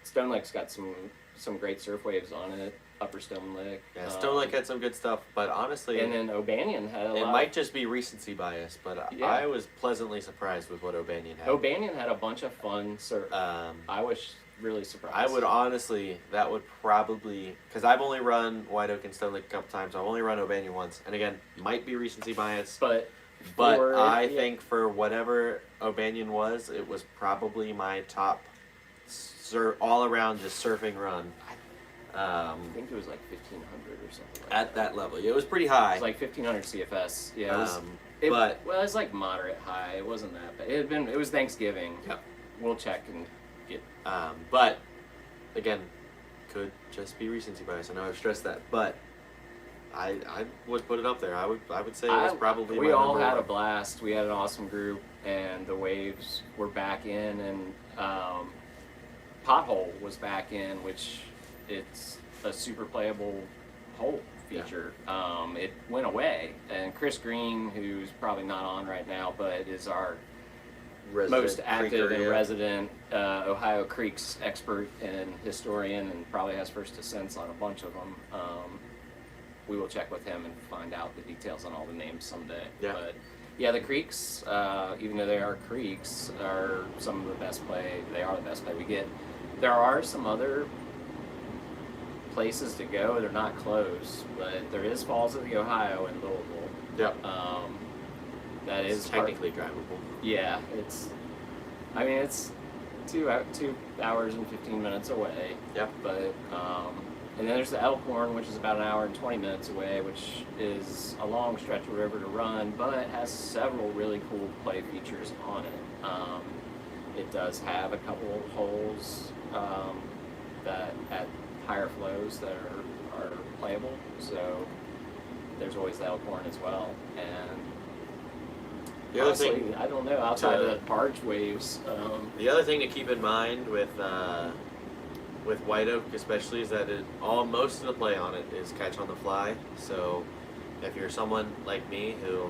Stone Lake's got some great surf waves on it. Upper Stone Lake. yeah, Stone Lake had some good stuff, but honestly, And then O'Banion had a lot. it might just be recency bias, but Yeah. I was pleasantly surprised with what O'Banion had. O'Banion had a bunch of fun surf. Um, I was really surprised. I would honestly, that would probably, because I've only run White Oak and Stone Lake a couple times. I've only run O'Banion once, and again, might be recency bias, But I think for whatever O'Banion was, it was probably my top all around just surfing run. I think it was like 1,500 or something. Like At that level, it was pretty high. It was like 1,500 CFS. Yeah, it was. But well, it was like moderate high. It wasn't that bad. It was Thanksgiving. Yep. We'll check and get. But again, could just be recency bias. I know I've stressed that, but I would put it up there. I would say it was probably. We my all number had a one. blast. We had an awesome group, and the waves were back in, and Pothole was back in, which it's a super playable hole feature. It went away, and Chris Green, who's probably not on right now, but is our most active and resident Ohio Creeks expert and historian, and probably has first descents on a bunch of them. We will check with him and find out the details on all the names someday. Yeah. But yeah, the creeks, even though they are creeks, are some of the best play. They are the best play we get. There are some other places to go. They're not closed, but there is Falls of the Ohio in Louisville. Yep. That It's is technically drivable. yeah, it's 2 hours and 15 minutes away. Yep. But and then there's the Elkhorn, which is about an hour and 20 minutes away, which is a long stretch of river to run, but it has several really cool play features on it. It does have a couple of holes that at higher flows that are playable, so there's always the Elkhorn as well. And The other honestly, thing, I don't know, outside of the barge waves. the other thing to keep in mind with White Oak especially is that most of the play on it is catch on the fly. So if you're someone like me who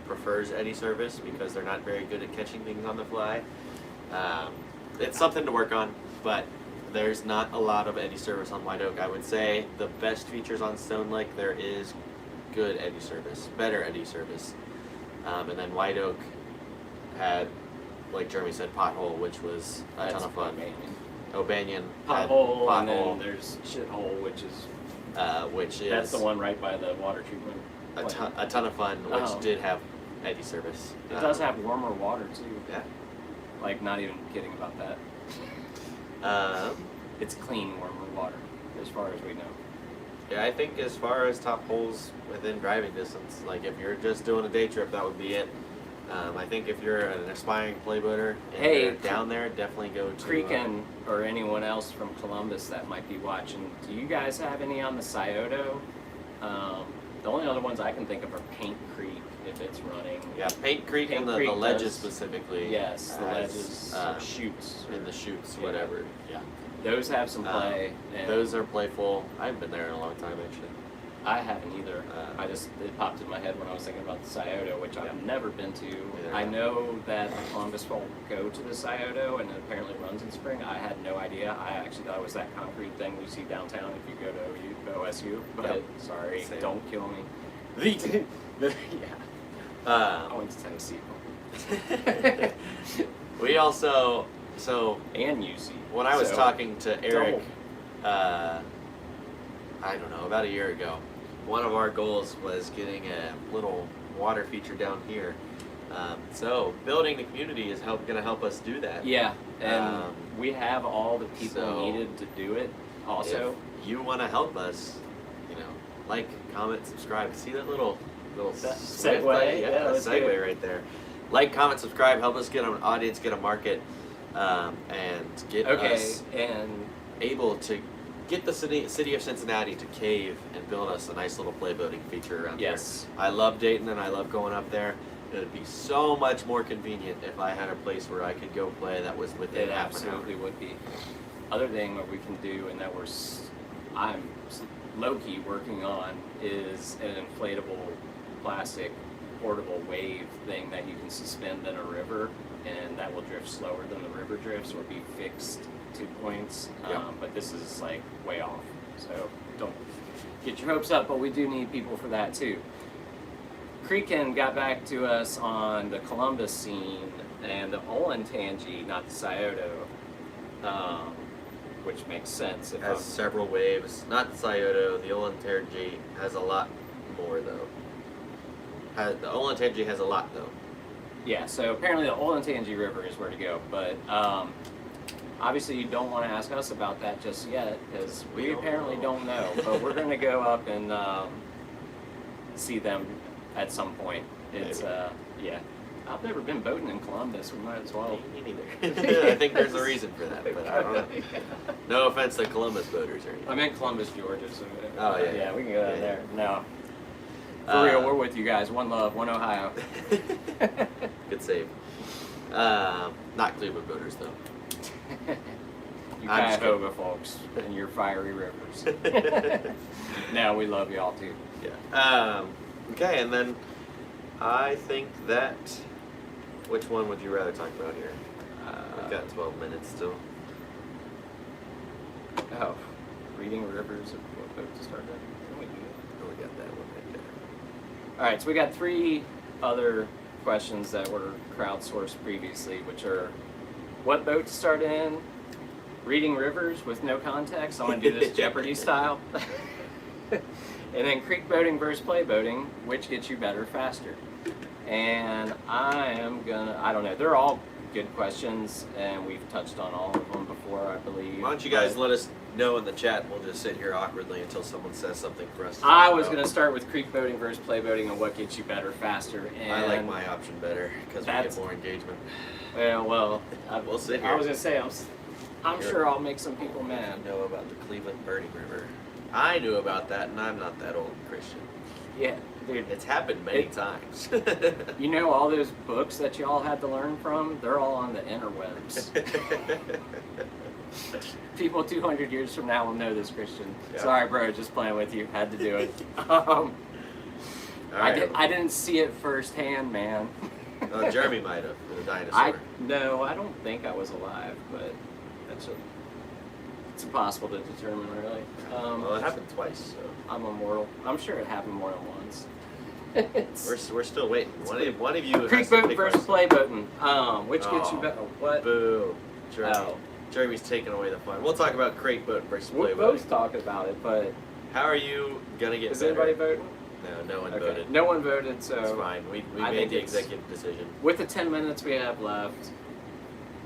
prefers eddy service because they're not very good at catching things on the fly, it's something to work on, but there's not a lot of eddy service on White Oak. I would say the best features on Stone Lake, there is good eddy service, better eddy service. And then White Oak had, like Jeremy said, Pothole, which was a ton of fun. O'Banion had Pothole, and Pothole, then there's Shithole, which is that's the one right by the water treatment plant. a ton of fun, which did have eddy service. It does have warmer water too. Yeah. Like, not even kidding about that. It's clean, warmer water, as far as we know. Yeah, I think as far as top holes within driving distance, like if you're just doing a day trip, that would be it. I think if you're an aspiring playboater and you're down there, definitely go to Creekin, or anyone else from Columbus that might be watching, do you guys have any on the Scioto? The only other ones I can think of are Paint Creek, if it's running. Yeah, Paint Creek and the ledges specifically. Yes, the ledges, chutes. And the chutes, whatever. Yeah. Those have some play. And those are playful. I haven't been there in a long time, actually. I haven't either. It popped in my head when I was thinking about the Scioto, which I've never been to. I know that Columbus will go to the Scioto, and it apparently runs in spring. I had no idea. I actually thought it was that concrete thing you see downtown if you go to OSU. But sorry, don't kill me. I went to Tennessee. We also and UC. When I was talking to Eric, I don't know, about a year ago, one of our goals was getting a little water feature down here. So building the community is going to help us do that. Yeah, and we have all the people needed to do it. Also, if you want to help us, like, comment, subscribe. See that little segue? Yeah, segue right there. Like, comment, subscribe. Help us get an audience, get a market, and get us able to get the city of Cincinnati to cave and build us a nice little playboating feature around here. I love Dayton and I love going up there. It would be so much more convenient if I had a place where I could go play that was within half an hour. It absolutely would be. Other thing that we can do, and that I'm low-key working on, is an inflatable plastic portable wave thing that you can suspend in a river, and that will drift slower than the river drifts, or be fixed 2 points. But this is like way off, so don't get your hopes up, but we do need people for that too. Creekin got back to us on the Columbus scene and the Olentangy, not the Scioto, which makes sense. It has several waves, not the Scioto. The Olentangy has a lot more though. The Olentangy has a lot though. Yeah, so apparently the Olentangy River is where to go, but obviously you don't want to ask us about that just yet, because we apparently don't know. But we're going to go up and see them at some point. It's I've never been boating in Columbus. We might as well. Me neither. I think there's a reason for that, but I don't know. No offense to Columbus boaters or anything. I'm in Columbus, Georgia, so yeah, we can go down there. No. For real, we're with you guys. One love, one Ohio. Good save. Not Cleveland boaters, though. You Cuyahoga folks and your fiery rivers. No, we love y'all too. Yeah. Okay, and then I think that... Which one would you rather talk about here? We've got 12 minutes still. Oh, reading rivers and what boat to start at. We got that one right there. All right, so we got 3 other questions that were crowdsourced previously, which are what boat to start in, reading rivers with no context. I'm going to do this Jeopardy style. And then creek boating versus play boating, which gets you better faster. And I don't know, they're all good questions, and we've touched on all of them before, I believe. Why don't you guys let us know in the chat, and we'll just sit here awkwardly until someone says something for us to I was going to start with creek boating versus play boating and what gets you better faster. And I like my option better, because we get more engagement. Well, we'll sit here. I was going to say, I'm sure I'll make some people mad. You know about the Cleveland Burning River. I knew about that, and I'm not that old, Christian. Yeah, dude. It's happened many times. You know, all those books that y'all had to learn from, they're all on the interwebs. People 200 years from now will know this, Christian. Yeah. Sorry, bro, just playing with you. Had to do it. I didn't see it firsthand, man. Oh, Jeremy might have, with a dinosaur. No, I don't think I was alive, but it's impossible to determine, really. Well, it happened twice, so. I'm immortal. I'm sure it happened more than once. We're still waiting. One of you has creek to boat pick versus us. play boating. Which gets you Oh, better? What? Boo. Jeremy. Oh. Jeremy's taking away the fun. We'll talk about crate boat versus play We're boating. both talking about it, but How are you gonna get is better? anybody voting? No one Okay. voted. No one voted, so It's fine. We I made think the it's- executive decision. with the 10 minutes we have left,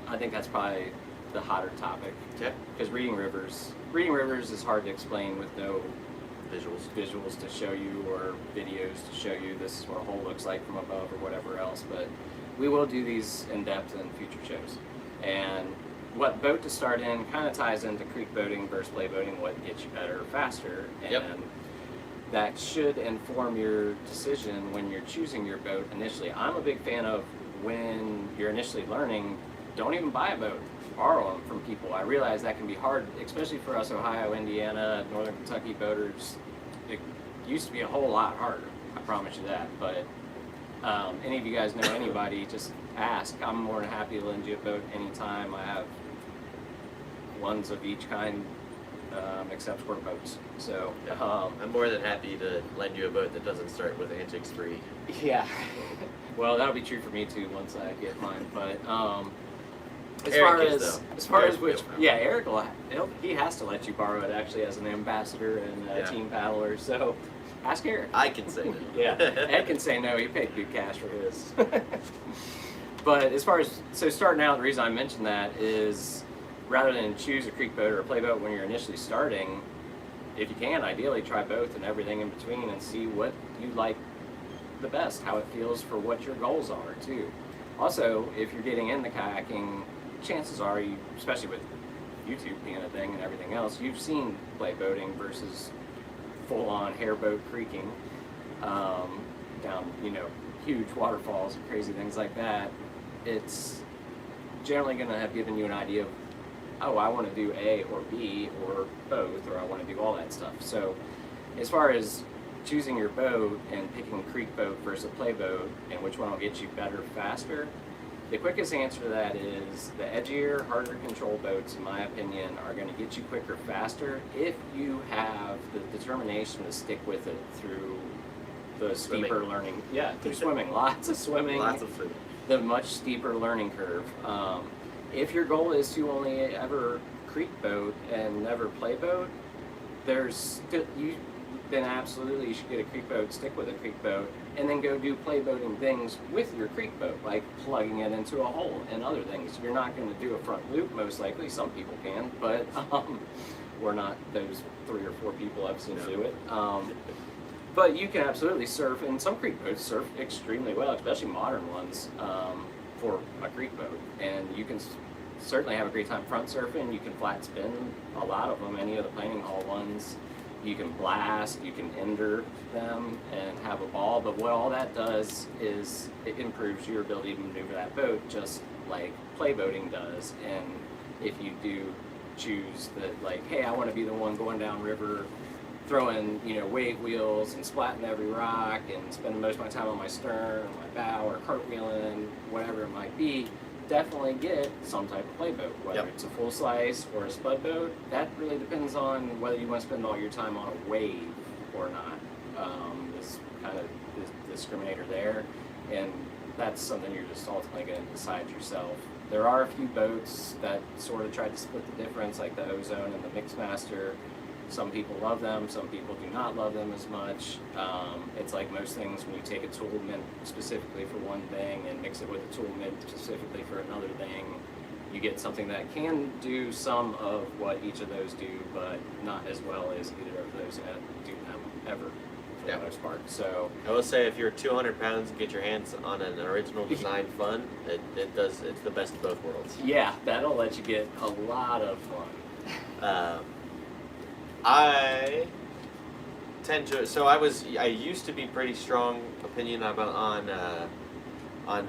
I think that's probably the hotter topic. Okay. Because reading rivers is hard to explain with no visuals to show you or videos to show you this is what a hole looks like from above or whatever else. But we will do these in depth in future shows. And what boat to start in kind of ties into creek boating versus play boating, what gets you better faster. And Yep. that should inform your decision when you're choosing your boat initially. I'm a big fan of when you're initially learning, don't even buy a boat. Borrow them from people. I realize that can be hard, especially for us Ohio, Indiana, Northern Kentucky boaters. It used to be a whole lot harder, I promise you that. But any of you guys know anybody, just ask. I'm more than happy to lend you a boat anytime. I have ones of each kind except for boats. So I'm more than happy to lend you a boat that doesn't start with antics free. yeah. Well, that'll be true for me too once I get mine. But as Eric far is, as though. as far Eric as which, will. yeah, Eric he has to let you borrow it actually as an ambassador and Yeah. team paddler. So ask Eric. I can say no. Yeah, Ed can say no. He paid good cash for his. But as far as starting out, the reason I mentioned that is rather than choose a creek boat or a play boat when you're initially starting, if you can, ideally try both and everything in between and see what you like the best, how it feels for what your goals are too. Also, if you're getting into kayaking, chances are you, especially with YouTube being a thing and everything else, you've seen play boating versus full-on hairboat creaking down, huge waterfalls and crazy things like that. It's generally going to have given you an idea of, oh, I want to do A or B or both, or I want to do all that stuff. So as far as choosing your boat and picking a creek boat versus a play boat and which one will get you better faster, the quickest answer to that is the edgier, harder to control boats, in my opinion, are going to get you quicker, faster if you have the determination to stick with it through the steeper learning. Yeah, through swimming. Lots of swimming. Lots of swimming. The much steeper learning curve. If your goal is to only ever creek boat and never play boat, then absolutely you should get a creek boat, stick with a creek boat, and then go do play boating things with your creek boat, like plugging it into a hole and other things. You're not going to do a front loop, most likely. Some people can, but we're not those 3 or 4 people I've seen do it. But you can absolutely surf, and some creek boats surf extremely well, especially modern ones, for a creek boat. And you can certainly have a great time front surfing. You can flat spin a lot of them, any of the planning hall ones. You can blast, you can ender them and have a ball, but what all that does is it improves your ability to maneuver that boat just like play boating does. And if you do choose that, like, hey, I want to be the one going down river throwing, wave wheels and splatting every rock and spending most of my time on my stern or my bow or cartwheeling, whatever it might be, definitely get some type of play boat, whether it's a full slice or a spud boat. That really depends on whether you want to spend all your time on a wave or not. This kind of discriminator there, and that's something you're just ultimately going to decide yourself. There are a few boats that sort of try to split the difference, like the Ozone and the Mixmaster. Some people love them, some people do not love them as much. It's like most things, when you take a tool mint specifically for one thing and mix it with a tool mint specifically for another thing, you get something that can do some of what each of those do, but not as well as either of those do them ever, for the most part. So I will say, if you're 200 pounds and get your hands on an original design fun, it's the best of both worlds. yeah, that'll let you get a lot of fun. I tend to. So I used to be pretty strong opinion on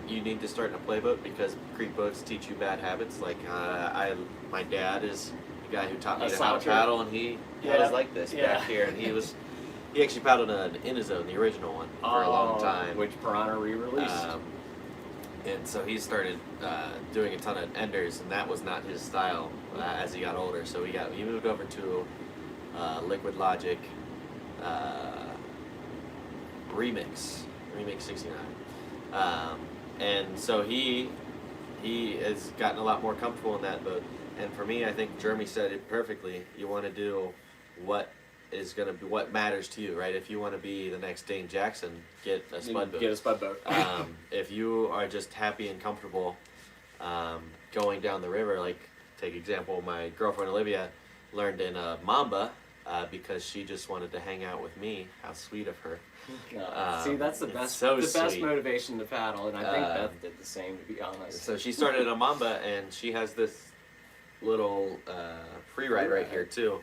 you need to start in a play boat because creek boats teach you bad habits. Like my dad is the guy who taught me how to paddle, and he was like this back here, and he actually paddled an Inazone, the original one, for a long time, which Piranha re-released. And so he started doing a ton of enders, and that was not his style as he got older. So he moved over to Liquid Logic remix, He makes 69. And so he has gotten a lot more comfortable in that boat. And for me, I think Jeremy said it perfectly. You want to do what is going to be what matters to you, right? If you want to be the next Dane Jackson, get a spud boat. Get a spud boat. If you are just happy and comfortable going down the river, like take example, my girlfriend Olivia learned in a Mamba because she just wanted to hang out with me. How sweet of her. See, that's the best. So the best sweet. motivation to paddle, and I think Beth did the same. To be honest. So she started a Mamba, and she has this little free ride right here too.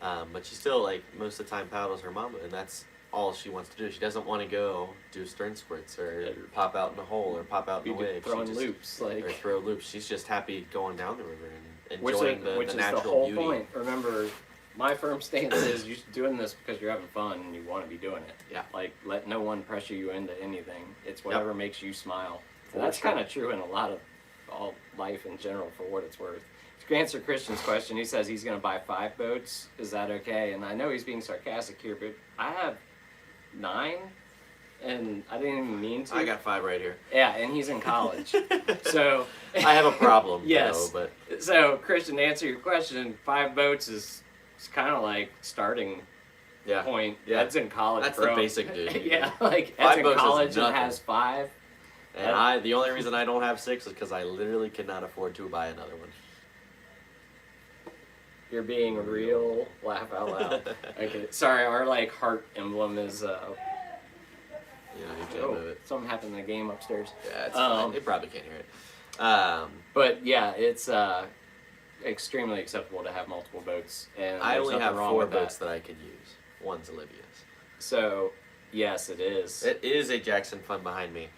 But she still, like, most of the time paddles her Mamba, and that's all she wants to do. She doesn't want to go do stern squirts or pop out in a hole or pop out in a wave. Throwing loops, like, or throw loops. She's just happy going down the river and which enjoying is the natural the whole beauty. point. Remember, my firm stance is you're doing this because you're having fun and you want to be doing it. Yeah. Like, let no one pressure you into anything. It's whatever makes you smile. For And that's sure. kind of true in a lot of all life in general, for what it's worth. To answer Christian's question, he says he's going to buy 5 boats. Is that okay? And I know he's being sarcastic here, but I have 9, and I didn't even mean to. I got 5 right here. Yeah, and he's in college. So I have a problem, yes. though, but So, Christian, to answer your question, 5 boats is kind of like starting yeah. point. Yeah. Ed's in college, That's bro. the basic dude. Yeah, like 5 Ed's in boats is college and nothing. has 5. And the only reason I don't have 6 is because I literally cannot afford to buy another one. You're being real. Laugh out loud. Okay, sorry. Our like heart emblem is. Yeah, you can't move it. Something happened in the game upstairs. Yeah, it's fine. They probably can't hear it. But yeah, it's extremely acceptable to have multiple boats, and I there's only nothing have wrong 4 with that. boats that I could use. One's Olivia's. So, yes, it is. It is a Jackson Fun behind me.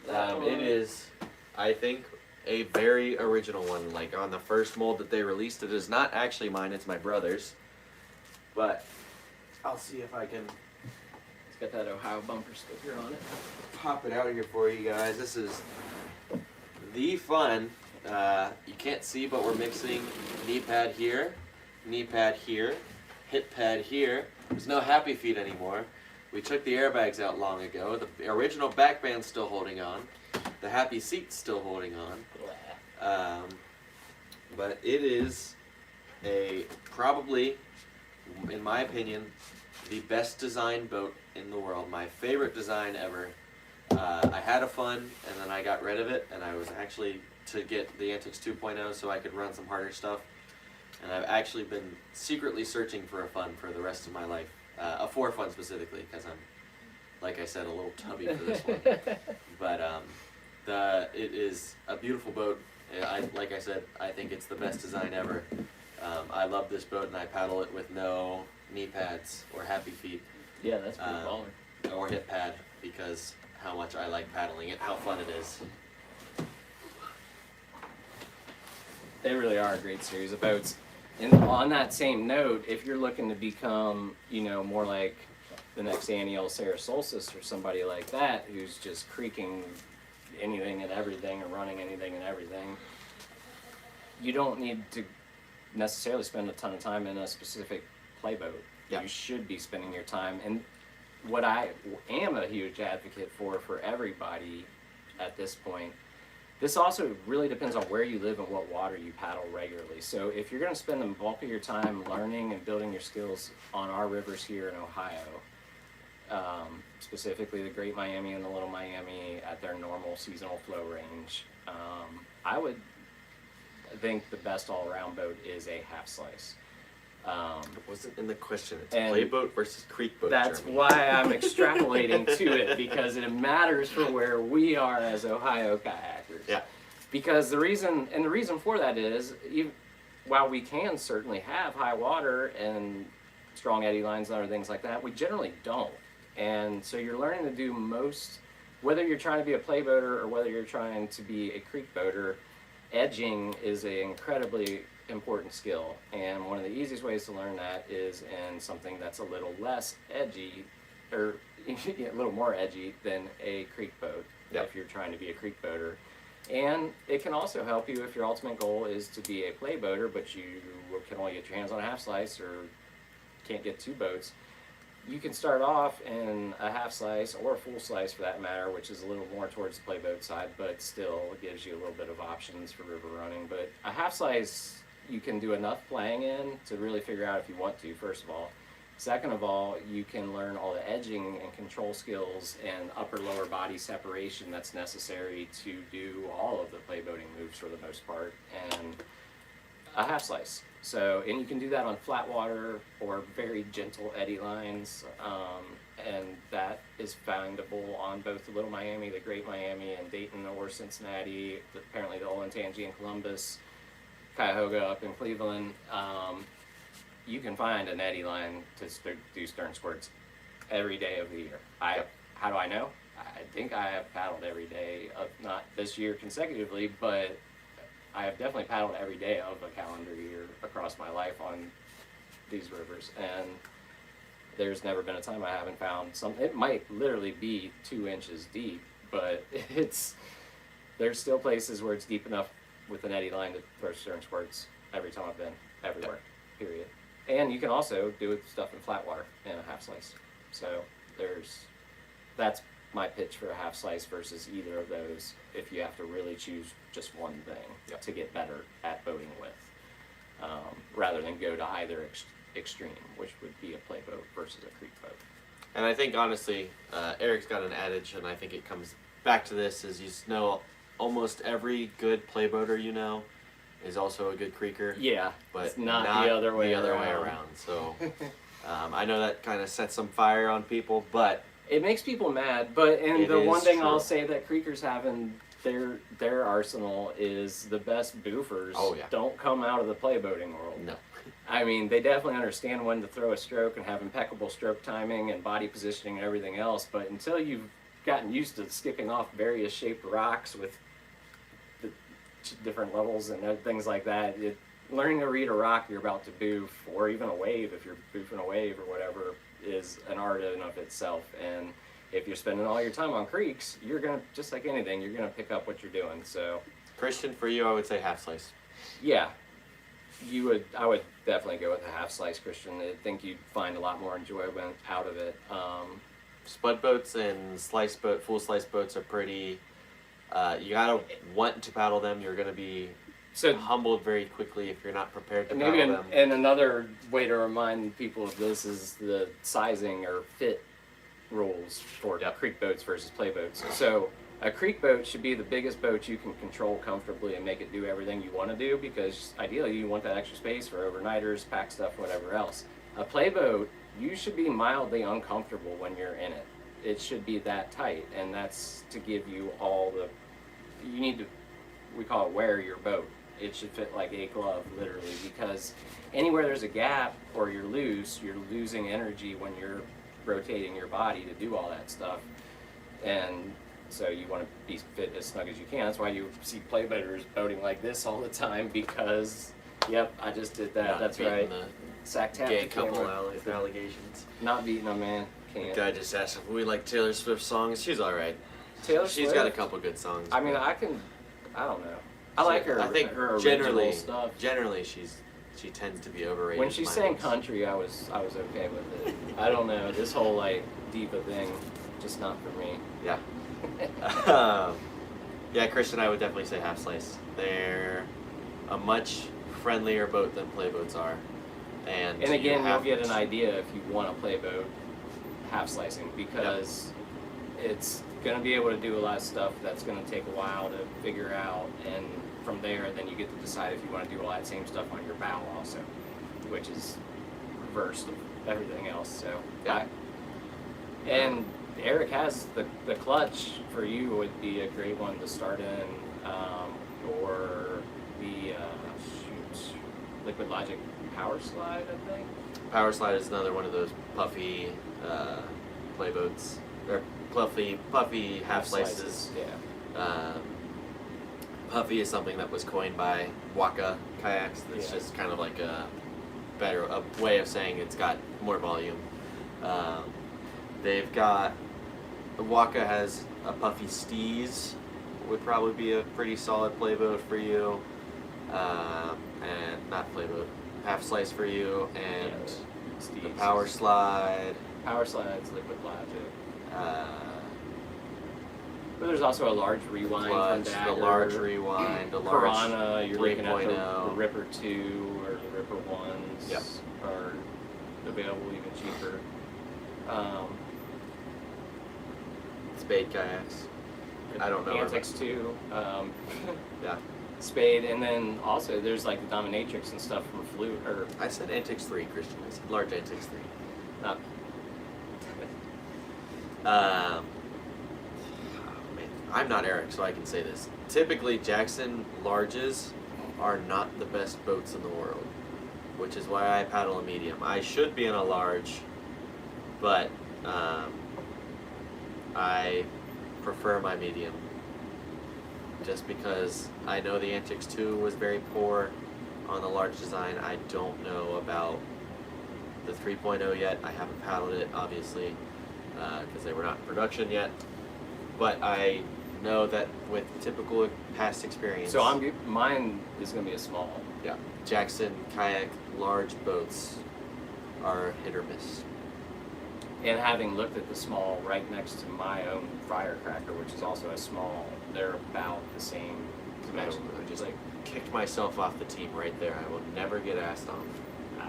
It is, I think, a very original one. Like on the first mold that they released, it is not actually mine, it's my brother's. But I'll see if I can It's got that Ohio bumper sticker on it. pop it out here for you guys. This is the Fun. You can't see, but we're mixing knee pad here, hip pad here. There's no Happy Feet anymore. We took the airbags out long ago. The original back band's still holding on. The Happy Seat's still holding on. But it is probably, in my opinion, the best designed boat in the world. My favorite design ever. I had a Fun, and then I got rid of it, and I was actually to get the Antics 2.0 so I could run some harder stuff. And I've actually been secretly searching for a Fun for the rest of my life. A 4 Fun specifically, because I'm, like I said, a little tubby for this one. But it is a beautiful boat. Like I said, I think it's the best design ever. I love this boat, and I paddle it with no knee pads or Happy Feet. Yeah, that's pretty baller. Or hip pad, because how much I like paddling it, how fun it is. They really are a great series of boats. And on that same note, if you're looking to become, more like the next Annie L. Sarah Solstice or somebody like that, who's just creaking anything and everything or running anything and everything, you don't need to necessarily spend a ton of time in a specific playboat. Yeah. You should be spending your time. And what I am a huge advocate for everybody at this point, this also really depends on where you live and what water you paddle regularly. So if you're going to spend the bulk of your time learning and building your skills on our rivers here in Ohio, specifically the Great Miami and the Little Miami at their normal seasonal flow range, I would think the best all-around boat is a half slice. It wasn't in the question. It's and playboat versus creek boat. That's Jeremy. why I'm extrapolating to it, because it matters for where we are as Ohio kayakers. Yeah. Because the reason for that is, while we can certainly have high water and strong eddy lines and other things like that, we generally don't. And so you're learning to do most, whether you're trying to be a playboater or whether you're trying to be a creek boater, edging is an incredibly important skill. And one of the easiest ways to learn that is in something that's a little less edgy, or a little more edgy than a creek boat, Yep. if you're trying to be a creek boater. And it can also help you if your ultimate goal is to be a playboater, but you can only get your hands on a half slice or can't get 2 boats. you can start off in a half slice or a full slice for that matter, which is a little more towards the playboat side, but still gives you a little bit of options for river running. But a half slice, you can do enough playing in to really figure out if you want to, first of all. Second of all, you can learn all the edging and control skills and upper lower body separation that's necessary to do all of the playboating moves for the most part. And a half slice. So, and you can do that on flat water or very gentle eddy lines, and that is findable on both the Little Miami, the Great Miami, and Dayton or Cincinnati, apparently the Olentangy in Columbus, Cuyahoga up in Cleveland. You can find an eddy line to do stern squirts every day of the year. How do I know? I think I have paddled every day of, not this year consecutively, but I have definitely paddled every day of a calendar year across my life on these rivers, and there's never been a time I haven't found something. It might literally be 2 inches deep, but there's still places where it's deep enough with an eddy line to throw stern squirts every time I've been, everywhere, period. And you can also do stuff in flat water in a half slice. So that's my pitch for a half slice versus either of those if you have to really choose just one thing to get better at boating with, rather than go to either extreme, which would be a playboat versus a creek boat. And I think honestly, Eric's got an adage, and I think it comes back to this: is you know, almost every good playboater you know is also a good creeker. Yeah, but it's not the other way around. So I know that kind of sets some fire on people, but it makes people mad. But the one thing I'll say that creekers have in their arsenal is the best boofers don't come out of the playboating world. No. I mean, they definitely understand when to throw a stroke and have impeccable stroke timing and body positioning and everything else, but until you've gotten used to skipping off various shaped rocks with the different levels and things like that, learning to read a rock you're about to boof, or even a wave if you're boofing a wave or whatever, is an art in and of itself. And if you're spending all your time on creeks, you're going to, just like anything, you're going to pick up what you're doing. So, Christian, for you, I would say half slice. Yeah, I would definitely go with a half slice, Christian. I think you'd find a lot more enjoyment out of it. Spud boats and full slice boats are pretty, you gotta want to paddle them. You're gonna be humbled very quickly if you're not prepared to paddle them. And another way to remind people of this is the sizing or fit rules for creek boats versus play boats. So a creek boat should be the biggest boat you can control comfortably and make it do everything you want to do, because ideally you want that extra space for overnighters, pack stuff, whatever else. A play boat, you should be mildly uncomfortable when you're in it. It should be that tight, and that's to give you all you need to, we call it wear your boat. It should fit like a glove, literally, because anywhere there's a gap or you're loose, you're losing energy when you're rotating your body to do all that stuff. And so you want to be fit as snug as you can. That's why you see playboaters boating like this all the time, because, yep, I just did that. That's right. Sack tap gay couple allegations. Not beating them, man. Can't. The guy just asked if we like Taylor Swift songs. She's all right. She's got a couple good songs. I mean, I don't know. I like her. I think her generally stuff. Generally, she tends to be overrated. When she sang country, I was okay with it. I don't know, this whole like diva thing, just not for me. Yeah. Yeah, Christian, I would definitely say half slice. They're a much friendlier boat than playboats are. And again, you'll get an idea if you want to play boat half slicing, because it's going to be able to do a lot of stuff that's going to take a while to figure out, and from there then you get to decide if you want to do all that same stuff on your bow also, which is reverse of everything else. So and Eric has the clutch for you would be a great one to start in, or the Liquid Logic Power Slide, I think. Power Slide is another one of those puffy playboats, or puffy half slices. Yeah. Puffy is something that was coined by Waka kayaks. It's just kind of like a way of saying it's got more volume. They've got, Waka has a puffy Steez, would probably be a pretty solid playboat for you, and not playboat, half slice for you, and the Power Slide. Power Slides, Liquid Logic. Uh, But there's also a large rewind Clutch, from Dagger. the large rewind, the large Piranha, you're looking at the 3.0. Ripper 2 or the Ripper 1s Yep. are available even cheaper. Spade kayaks. I don't know. Antics 2. Yeah. Spade, and then also there's like the Dominatrix and stuff from Flute, or I said Antics 3, Christian. I said large Antics 3. not. Oh, man. I'm not Eric, so I can say this. Typically, Jackson larges are not the best boats in the world, which is why I paddle a medium. I should be in a large, but I prefer my medium. Just because I know the Antics 2 was very poor on the large design. I don't know about the 3.0 yet. I haven't paddled it, obviously, because they were not in production yet. But I know that with typical past experience. So mine is going to be a small. Yeah. Jackson kayak large boats are hit or miss. And having looked at the small right next to my own firecracker, which is also a small, they're about the same dimension. I just kicked myself off the team right there. I will never get asked on.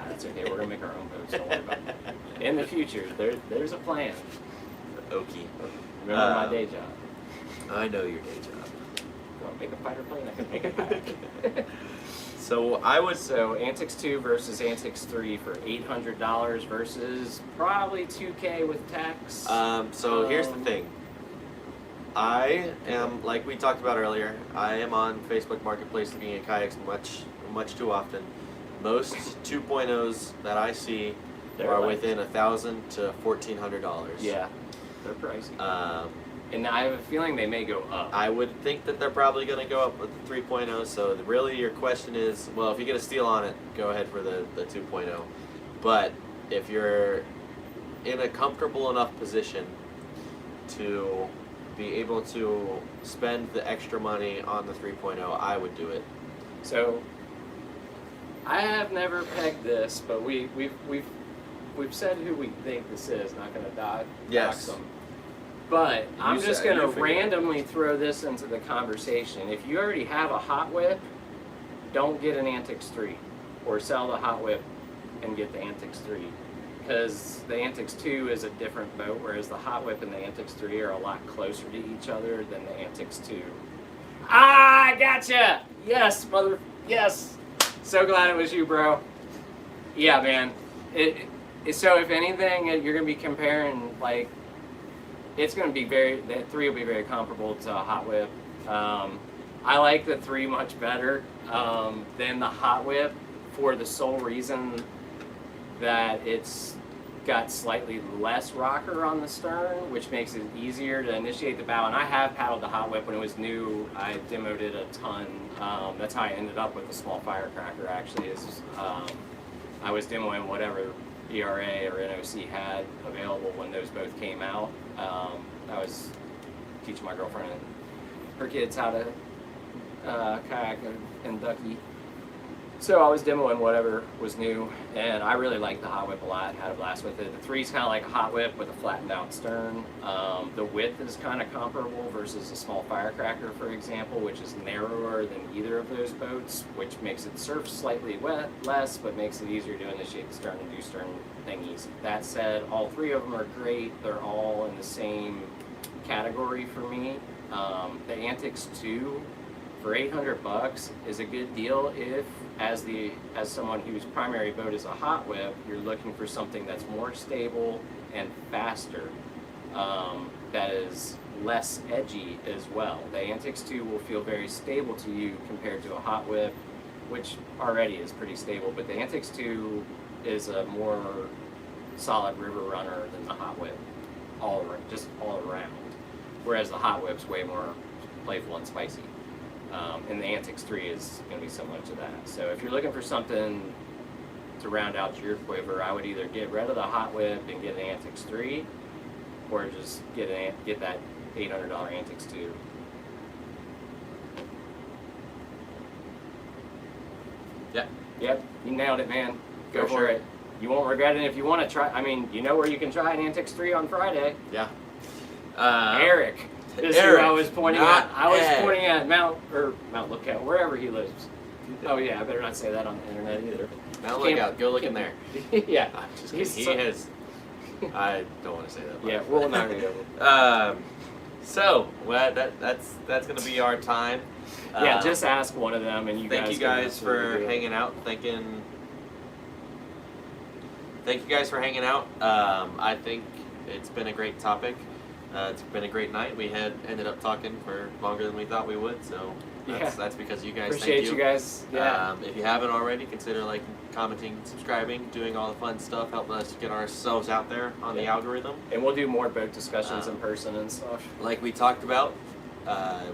That's okay. We're gonna make our own boats. Don't worry about it. In the future, there's a plan. Okie. Remember my day job. I know your day job. Go make a fighter plane. I can make a kayak. So I would. So Antics 2 versus Antics 3 for $800 versus probably $2K with tax. So here's the thing. I am, like we talked about earlier, I am on Facebook Marketplace looking at kayaks much too often. Most 2.0s that I see are like, within $1,000 to $1,400. Yeah, they're pricey. And I have a feeling they may go up. I would think that they're probably going to go up with the 3.0. So really, your question is, well, if you get a steal on it, go ahead for the 2.0. But if you're in a comfortable enough position to be able to spend the extra money on the 3.0, I would do it. So I have never pegged this, but we've said who we think this is. Not going to dox them. But I'm just going to randomly throw this into the conversation. If you already have a Hot Whip, don't get an Antics 3. Or sell the Hot Whip and get the Antics 3. Because the Antics 2 is a different boat, whereas the Hot Whip and the Antics 3 are a lot closer to each other than the Antics 2. Ah, I gotcha! Yes, yes! So glad it was you, bro. Yeah, man. So if anything, you're going to be comparing, like, it's going to be the 3 will be very comparable to a Hot Whip. I like the 3 much better than the Hot Whip for the sole reason that it's got slightly less rocker on the stern, which makes it easier to initiate the bow. And I have paddled the Hot Whip when it was new. I demoed it a ton. That's how I ended up with the small firecracker, actually, is I was demoing whatever ERA or NOC had available when those both came out. I was teaching my girlfriend and her kids how to kayak and ducky. So I was demoing whatever was new, and I really liked the Hot Whip a lot, had a blast with it. The 3's kind of like a Hot Whip with a flattened out stern. The width is kind of comparable versus a small firecracker, for example, which is narrower than either of those boats, which makes it surf slightly less, but makes it easier to initiate the stern and do stern thingies. That said, all 3 of them are great. They're all in the same category for me. The Antics 2 for $800 is a good deal if, as someone whose primary boat is a Hot Whip, you're looking for something that's more stable and faster, that is less edgy as well. The Antics 2 will feel very stable to you compared to a Hot Whip, which already is pretty stable, but the Antics 2 is a more solid river runner than the Hot Whip, all around. Whereas the Hot Whip's way more playful and spicy. And the Antics 3 is going to be similar to that. So if you're looking for something to round out your quiver, I would either get rid of the Hot Whip and get an Antics 3, or just get that $800 Antics 2. Yeah. Yep, you nailed it, man. Go For for sure. it. You won't regret it if you want to try. I mean, you know where you can try an Antics 3 on Friday. Yeah. Eric is Eric, who I was pointing not at. I was Ed. pointing at Mount Lookout, wherever he lives. Oh yeah, I better not say that on the internet either. Mount Lookout, go look in there. Yeah. I'm just kidding. He has. I don't want to say that. Yeah, we'll not go. So, well, that's gonna be our time. Yeah, just ask one of them, and you Thank guys. you can guys answer for the- hanging out. Thank you guys for hanging out. I think it's been a great topic. It's been a great night. We had ended up talking for longer than we thought we would, so that's because you guys. Appreciate thank you guys. Yeah. If you haven't already, consider liking, commenting, subscribing, doing all the fun stuff, helping us get ourselves out there on the algorithm. And we'll do more boat discussions in person and stuff. Like we talked about,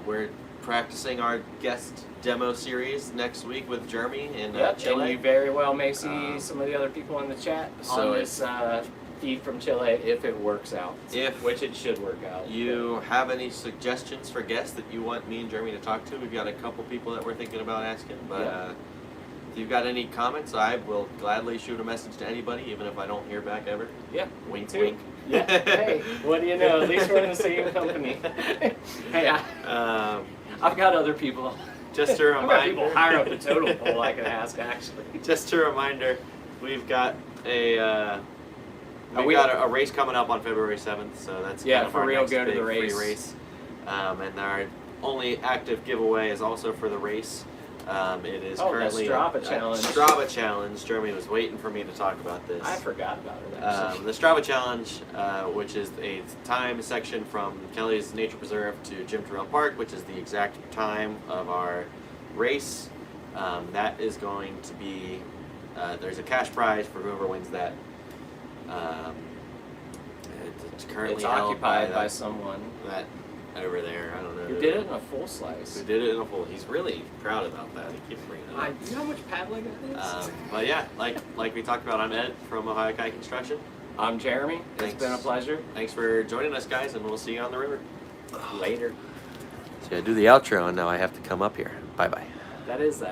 we're practicing our guest demo series next week with Jeremy in Chile. And you very well may see some of the other people in the chat so on this feed from Chile if it works out. Which it should work out. You have any suggestions for guests that you want me and Jeremy to talk to? We've got a couple people that we're thinking about asking, but if you've got any comments, I will gladly shoot a message to anybody, even if I don't hear back ever. Yeah, wink, too. wink. Yeah. Hey, what do you know? At least we're in the same company. Hey, I've got other people. Just a I've got reminder. people higher up the totem pole I can ask, actually. Just a reminder, we've got a race coming up on February 7th, so that's kind of for our real. next Go to big the free race. race. And our only active giveaway is also for the race. It is currently the Strava a challenge. Strava challenge. Jeremy was waiting for me to talk about this. I forgot about it, actually. The Strava challenge, which is a time section from Kelly's Nature Preserve to Jim Terrell Park, which is the exact time of our race. That is going to be, there's a cash prize for whoever wins that. It's currently It's held occupied by someone. that over there. I don't know Who did it in a full slice. Who did it in a full? He's really proud about that. He keeps bringing it up. You know how much paddling it is? But yeah, like we talked about, I'm Ed from Ohio Kayak Construction. I'm Jeremy. Thanks. It's been a pleasure. Thanks for joining us, guys, and we'll see you on the river. Later. So I do the outro, and now I have to come up here. Bye bye. That is the